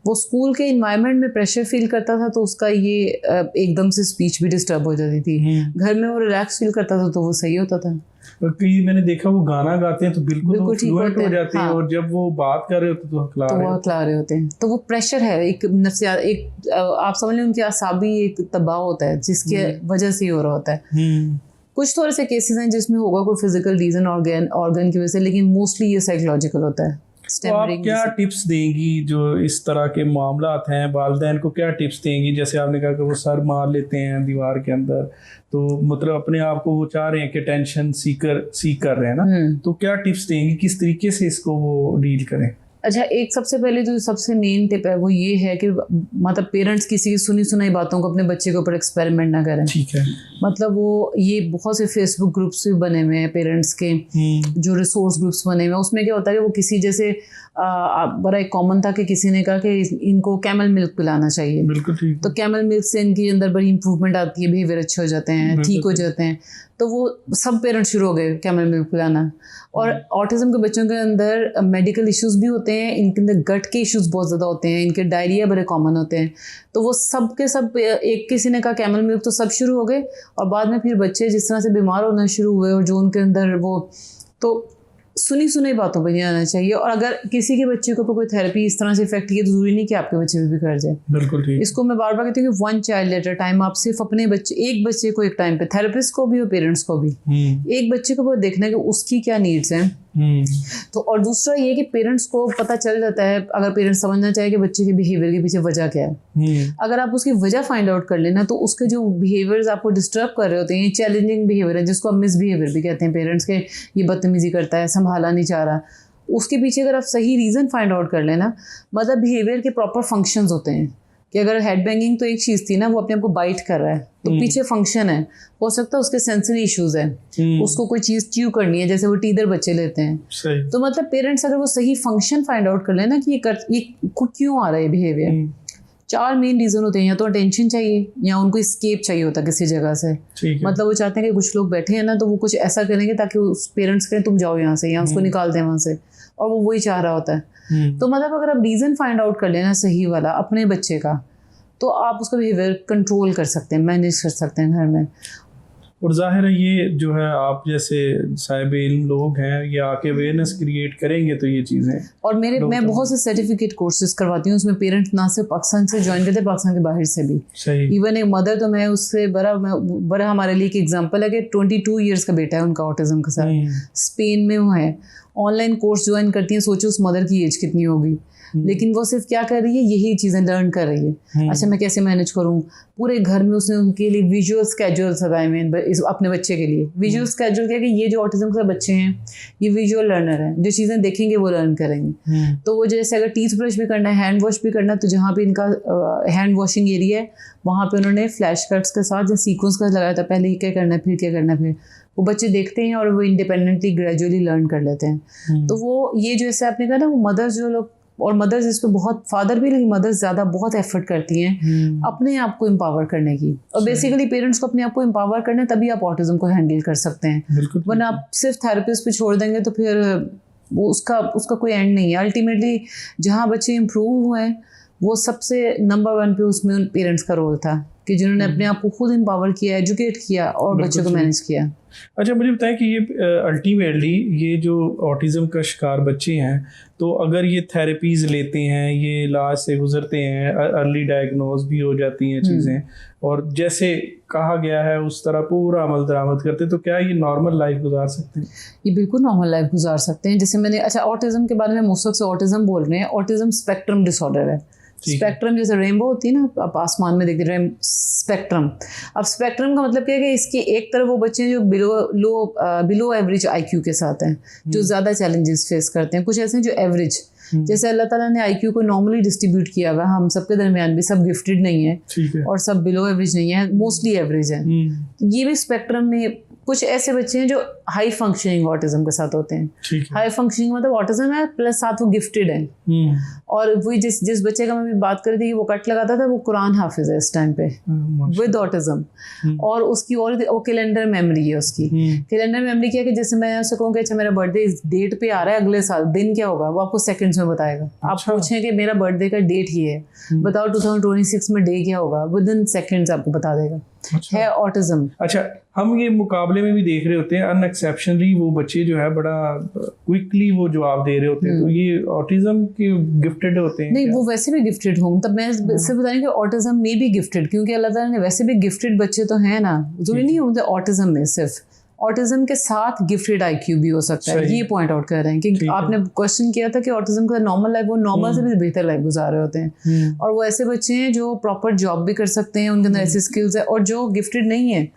वो स्कूल के इन्वायरमेंट में प्रेशर फील करता था तो उसका ये एकदम से स्पीच भी डिस्टर्ब हो जाती थी। घर में वो रिलैक्स फील करता था तो वो सही होता था। और कई मैंने देखा वो गाना गाते हैं तो बिल्कुल फ्लुएंट हो जाते हैं, हाँ। और जब वो बात कर रहे होते तो हकला रहे होते हैं। तो वो प्रेशर है, एक नफ्सियात, एक आप समझ लें उनके असाबी एक दबाव होता है जिसके वजह से हो रहा होता है। कुछ तो ऐसे केसेस हैं जिसमें होगा कोई फिजिकल रीजन ऑर्गन की वजह से, लेकिन मोस्टली ये साइकोलॉजिकल होता है। तो आप क्या टिप्स देंगी जो इस तरह के मामलात हैं, वालिदैन को क्या टिप्स देंगी? जैसे आपने कहा कि वो सर मार लेते हैं दीवार के अंदर, तो मतलब अपने आप को वो चाह रहे हैं कि टेंशन सीख कर रहे हैं ना, तो क्या टिप्स देंगी, किस तरीके से इसको वो डील करें? अच्छा, एक सबसे पहले जो सबसे मेन टिप है वो ये है कि मतलब पेरेंट्स किसी की सुनी सुनाई बातों को अपने बच्चे के ऊपर एक्सपेरिमेंट ना करें। ठीक है। मतलब वो ये बहुत से फेसबुक ग्रुप्स भी बने हुए हैं पेरेंट्स के, जो रिसोर्स ग्रुप्स बने हुए हैं, उसमें क्या होता है कि वो किसी जैसे बड़ा एक कॉमन था कि किसी ने कहा कि इनको कैमल मिल्क पिलाना चाहिए। बिल्कुल ठीक। तो कैमल मिल्क से इनके अंदर बड़ी इंप्रूवमेंट आती है, बिहेवियर अच्छे हो जाते हैं, ठीक हो जाते हैं। तो वो सब पेरेंट्स शुरू हो गए कैमल मिल्क पिलाना। और ऑटिज्म के बच्चों के अंदर मेडिकल इश्यूज भी होते हैं, इनके अंदर गट के इश्यूज बहुत ज़्यादा होते हैं, इनके डायरिया बड़े कॉमन होते हैं। तो वो सब के सब, एक किसी ने कहा कैमल मिल्क तो सब शुरू हो गए, और बाद में फिर बच्चे जिस तरह से बीमार होना शुरू हुए, और जो उनके अंदर वो, तो सुनी सुनी बातों पर नहीं आना चाहिए। और अगर किसी के बच्चे के ऊपर कोई थेरेपी इस तरह से इफेक्ट की, तो जरूरी नहीं कि आपके बच्चे पे भी कर जाए। बिल्कुल ठीक। इसको मैं बार बार कहती हूँ कि 1 चाइल्ड एट अ टाइम। आप सिर्फ अपने बच्चे, एक बच्चे को एक टाइम पे, थेरेपिस्ट को भी और पेरेंट्स को भी, एक बच्चे को देखना कि उसकी क्या नीड्स हैं। तो और दूसरा ये कि पेरेंट्स को पता चल जाता है, अगर पेरेंट्स समझना चाहे कि बच्चे के बिहेवियर के पीछे वजह क्या है, अगर आप उसकी वजह फाइंड आउट कर लेना, तो उसके जो बिहेवियर्स आपको डिस्टर्ब कर रहे होते हैं, चैलेंजिंग बिहेवियर है, जिसको आप मिसबिहेवियर भी कहते हैं पेरेंट्स के, ये बदतमीजी करता है, संभाला नहीं चाह रहा, उसके पीछे अगर आप सही रीज़न फाइंड आउट कर लेना, मतलब बिहेवियर के प्रॉपर फंक्शंस होते हैं कि अगर हेड बैंगिंग तो एक चीज़ थी ना, वो अपने आप को बाइट कर रहा है, तो पीछे फंक्शन है, हो सकता है उसके सेंसरी इश्यूज हैं, उसको कोई चीज़ च्यू करनी है, जैसे वो टीदर बच्चे लेते हैं। तो मतलब पेरेंट्स अगर वो सही फंक्शन फाइंड आउट कर लेना कि ये क्यों आ रहा है बिहेवियर, 4 मेन रीज़न होते हैं। या तो अटेंशन चाहिए, या उनको स्केप चाहिए होता है किसी जगह से। मतलब वो चाहते हैं कि कुछ लोग बैठे हैं ना, तो वो कुछ ऐसा करेंगे ताकि उस पेरेंट्स कहें तुम जाओ यहाँ से, या उसको निकाल दें वहाँ से, और वो वही चाह रहा होता है। तो मतलब अगर आप रीज़न फाइंड आउट कर लेना सही वाला अपने बच्चे का, तो आप उसका बिहेवियर कंट्रोल कर सकते हैं, मैनेज कर सकते हैं घर में। और जाहिर है ये जो है आप जैसे साहिब इल्म लोग हैं, ये आके अवेयरनेस क्रिएट करेंगे तो ये चीज़ें। और मैं बहुत से सर्टिफिकेट कोर्सेज करवाती हूँ, उसमें पेरेंट्स ना सिर्फ पाकिस्तान से ज्वाइन करते हैं, पाकिस्तान के बाहर से भी। सही। इवन एक मदर, तो मैं उससे बड़ा हमारे लिए एक एग्जाम्पल है कि 22 ईयर्स का बेटा है उनका ऑटिज्म के साथ, स्पेन में वो है, ऑनलाइन कोर्स ज्वाइन करती हैं। सोचो उस मदर की एज कितनी होगी, लेकिन वो सिर्फ क्या कर रही है, यही चीज़ें लर्न कर रही है। अच्छा, मैं कैसे मैनेज करूँ पूरे घर में। उसने उनके लिए विजुअल स्केड्यूल्स लगाए हुए अपने बच्चे के लिए। विजुअल स्केड्यूल क्या है कि ये जो ऑटिज्म के बच्चे हैं ये विजुअल लर्नर हैं, जो चीज़ें देखेंगे वो लर्न करेंगे। तो वो जैसे अगर टीथ ब्रश भी करना है, हैंड वॉश भी करना है, तो जहाँ पे इनका हैंड वॉशिंग एरिया है वहाँ पे उन्होंने फ्लैश कार्ड्स के साथ जो सीक्वेंस का लगाया था, पहले ये क्या करना है, फिर क्या करना है, फिर वो बच्चे देखते हैं और वो इंडिपेंडेंटली ग्रेजुअली लर्न कर लेते हैं। तो वो ये जो जैसे आपने कहा ना, वो मदर्स जो लोग और मदर्स इस पे बहुत, फादर भी नहीं मदर्स ज़्यादा बहुत एफर्ट करती हैं अपने आप को एम्पावर करने की। और बेसिकली पेरेंट्स को अपने आप को एम्पावर करना है, तभी आप ऑटिज्म को हैंडल कर सकते हैं। वरना आप सिर्फ थेरेपिस्ट पे छोड़ देंगे तो फिर वो उसका कोई एंड नहीं है। अल्टीमेटली जहाँ बच्चे इम्प्रूव हुए हैं वो सबसे नंबर 1 पे उसमें उन पेरेंट्स का रोल था कि जिन्होंने अपने आप को खुद एम्पावर किया, एजुकेट किया और बच्चों को मैनेज किया। अच्छा, मुझे बताएं कि ये अल्टीमेटली ये जो ऑटिज़म का शिकार बच्चे हैं, तो अगर ये थेरेपीज़ लेते हैं, ये इलाज से गुजरते हैं, अर्ली डायग्नोज भी हो जाती हैं चीज़ें, और जैसे कहा गया है उस तरह पूरा अमल दरामद करते, तो क्या ये नॉर्मल लाइफ गुजार सकते हैं? ये बिल्कुल नॉर्मल लाइफ गुजार सकते हैं। जैसे मैंने, अच्छा ऑटिज़म के बारे में मुझसे ऑटिज़म बोल रहे हैं, ऑटिज़म स्पेक्ट्रम डिसऑर्डर है। स्पेक्ट्रम जैसे रेनबो होती है ना, आप आसमान में देखते हैं स्पेक्ट्रम। अब स्पेक्ट्रम का मतलब क्या है कि इसकी एक तरफ वो बच्चे हैं जो बिलो एवरेज आईक्यू के साथ हैं, जो ज़्यादा चैलेंजेस फेस करते हैं। कुछ ऐसे हैं जो एवरेज, जैसे अल्लाह ताला ने आईक्यू को नॉर्मली डिस्ट्रीब्यूट किया हुआ है, हम सबके दरमियान भी सब गिफ्टेड नहीं है और सब बिलो एवरेज नहीं है, मोस्टली एवरेज है। ये भी स्पेक्ट्रम में कुछ ऐसे बच्चे हैं जो हाई फंक्शनिंग ऑटिज्म के साथ होते हैं। हाई फंक्शनिंग मतलब ऑटिज्म है प्लस साथ वो गिफ्टेड है। और वही जिस बच्चे का मैं भी बात कर रही थी कि वो कट लगाता था, वो कुरान हाफिज है इस टाइम पे विद ऑटिज्म। और उसकी और वो कैलेंडर मेमोरी है उसकी। कैलेंडर मेमोरी क्या है कि जैसे मैं उससे कहूँ कि अच्छा मेरा बर्थडे इस डेट पे आ रहा है, अगले साल दिन क्या होगा वो आपको सेकंड्स में बताएगा। आप पूछें कि मेरा बर्थडे का डेट ये है, बताओ 2026 में डे क्या होगा, विद इन सेकंड्स आपको बता देगा। है ऑटिज्म। अच्छा, हम ये मुकाबले में भी देख रहे होते हैं अनएक्सेप्शनली वो बच्चे जो है बड़ा क्विकली वो जवाब दे रहे होते हैं, तो ये ऑटिज्म के गिफ्टेड होते हैं? नहीं, वो वैसे भी गिफ्टेड हों, तब मैं सिर्फ बता रही हूँ कि ऑटिज्म में भी गिफ्टेड, क्योंकि अल्लाह ताला ने वैसे भी गिफ्टेड बच्चे तो हैं ना, जरूरी नहीं होते ऑटिज्म में, सिर्फ ऑटिज्म के साथ गिफ्टेड आईक्यू भी हो सकता है। ये पॉइंट आउट कर रहे हैं कि आपने क्वेश्चन किया था कि ऑटिज्म का नॉर्मल लाइफ, वो नॉर्मल से भी बेहतर लाइफ गुजार रहे होते हैं। और वो ऐसे बच्चे हैं जो प्रॉपर जॉब भी कर सकते हैं, उनके अंदर ऐसी स्किल्स है। और जो गिफ्टेड नहीं है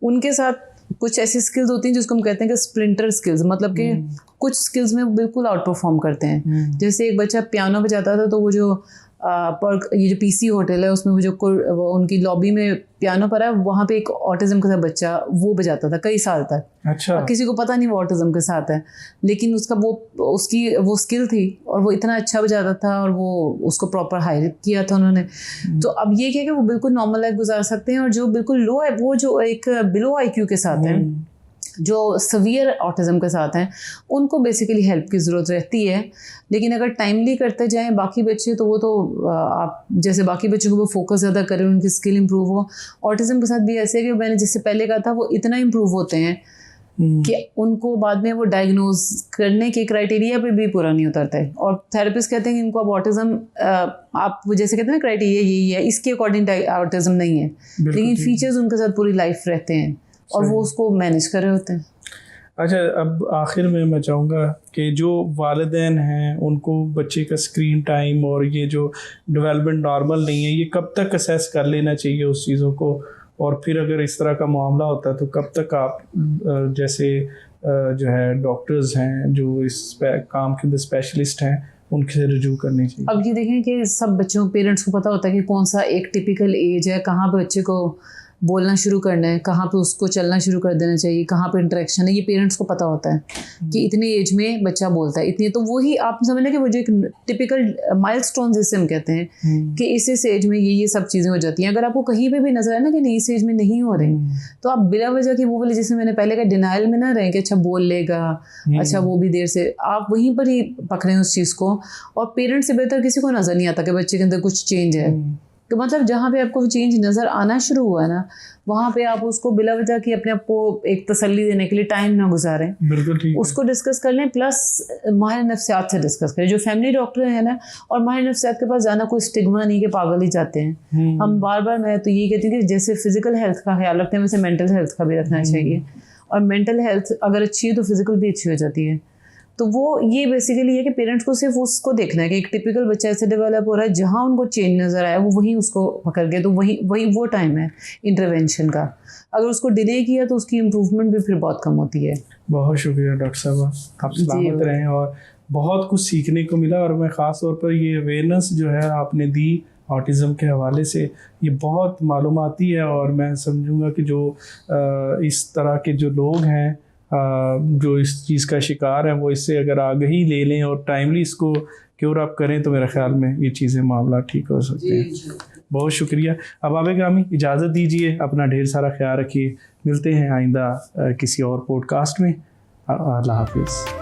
उनके साथ कुछ ऐसी स्किल्स होती हैं जिसको हम कहते हैं कि स्प्लिंटर स्किल्स, मतलब कि कुछ स्किल्स में बिल्कुल आउट परफॉर्म करते हैं। जैसे एक बच्चा पियानो बजाता था, तो वो जो ये जो पीसी होटल है उसमें वो उनकी लॉबी में पियानो पर है, वहाँ पे एक ऑटिज्म का बच्चा वो बजाता था कई साल तक। अच्छा। किसी को पता नहीं वो ऑटिज्म के साथ है, लेकिन उसकी वो स्किल थी और वो इतना अच्छा बजाता था और वो उसको प्रॉपर हायर किया था उन्होंने। तो अब ये क्या कि वो बिल्कुल नॉर्मल लाइफ गुजार सकते हैं। और जो बिल्कुल लो है, वो जो एक बिलो आईक्यू के साथ है, जो सवियर ऑटिज्म के साथ हैं, उनको बेसिकली हेल्प की ज़रूरत रहती है। लेकिन अगर टाइमली करते जाएं बाकी बच्चे, तो वो तो आप जैसे बाकी बच्चों को वो फोकस ज़्यादा करें, उनकी स्किल इंप्रूव हो। ऑटिज्म के साथ भी ऐसे है कि मैंने जिससे पहले कहा था, वो इतना इंप्रूव होते हैं कि उनको बाद में वो डायग्नोज करने के क्राइटेरिया पे भी पूरा नहीं उतरता है। और थेरेपिस्ट कहते हैं कि इनको अब ऑटिज्म, आप जैसे कहते हैं ना क्राइटेरिया यही है, इसके अकॉर्डिंग ऑटिज्म नहीं है, लेकिन फीचर्स उनके साथ पूरी लाइफ रहते हैं और वो उसको मैनेज कर रहे होते हैं। अच्छा, अब आखिर में मैं चाहूँगा कि जो वालिदैन हैं उनको बच्चे का स्क्रीन टाइम और ये जो डेवलपमेंट नॉर्मल नहीं है, ये कब तक असेस कर लेना चाहिए उस चीज़ों को, और फिर अगर इस तरह का मामला होता है तो कब तक आप जैसे जो है डॉक्टर्स हैं जो इस काम के अंदर स्पेशलिस्ट हैं उनसे रजू करनी चाहिए? अब ये देखें कि सब बच्चों पेरेंट्स को पता होता है कि कौन सा एक टिपिकल एज है, कहाँ पे बच्चे को बोलना शुरू करना है, कहाँ पे उसको चलना शुरू कर देना चाहिए, कहाँ पे इंटरेक्शन है, ये पेरेंट्स को पता होता है कि इतनी एज में बच्चा बोलता है, इतनी। तो वही आप समझ लें कि वो जो एक टिपिकल माइलस्टोन जिससे हम कहते हैं कि इस एज में ये सब चीज़ें हो जाती हैं। अगर आपको कहीं पे भी नजर आए ना कि नहीं इस एज में नहीं हो रहे, तो आप बिला वजह की वो वाले, जैसे मैंने पहले कहा, डिनाइल में ना रहें कि अच्छा बोल लेगा, अच्छा वो भी देर से, आप वहीं पर ही पकड़ें उस चीज़ को। और पेरेंट्स से बेहतर किसी को नज़र नहीं आता कि बच्चे के अंदर कुछ चेंज है। तो मतलब जहाँ पे आपको चेंज नज़र आना शुरू हुआ ना, वहाँ पे आप उसको बिला वजह की अपने आप को एक तसल्ली देने के लिए टाइम ना गुजारें, बिल्कुल ठीक, उसको डिस्कस कर लें। प्लस माहिर नफ्सियात से डिस्कस करें, जो फैमिली डॉक्टर है ना, और माहिर नफ्सियात के पास जाना कोई स्टिग्मा नहीं कि पागल ही जाते हैं। हम बार बार, मैं तो ये कहती हूँ कि जैसे फिजिकल हेल्थ का ख्याल रखते हैं, वैसे मेंटल हेल्थ का भी रखना चाहिए। और मेंटल हेल्थ अगर अच्छी है तो फिजिकल भी अच्छी हो जाती है। तो वो ये बेसिकली है कि पेरेंट्स को सिर्फ उसको देखना है कि एक टिपिकल बच्चा ऐसे डेवलप हो रहा है, जहाँ उनको चेंज नज़र आया वो वहीं उसको पकड़ गए, तो वही वो टाइम है इंटरवेंशन का। अगर उसको डिले किया तो उसकी इम्प्रूवमेंट भी फिर बहुत कम होती है। बहुत शुक्रिया डॉक्टर साहब, आप सलामत रहें। और बहुत कुछ सीखने को मिला, और मैं ख़ास तौर पर ये अवेयरनेस जो है आपने दी ऑटिज़म के हवाले से, ये बहुत मालूमाती है। और मैं समझूंगा कि जो इस तरह के जो लोग हैं जो इस चीज़ का शिकार हैं वो इससे अगर आगही ले लें और टाइमली इसको क्योर अप करें तो मेरे ख्याल में ये चीज़ें मामला ठीक हो सकते हैं। बहुत शुक्रिया। अब आप ग्रामी इजाज़त दीजिए, अपना ढेर सारा ख्याल रखिए, मिलते हैं आइंदा किसी और पॉडकास्ट में। अल्लाह हाफिज़।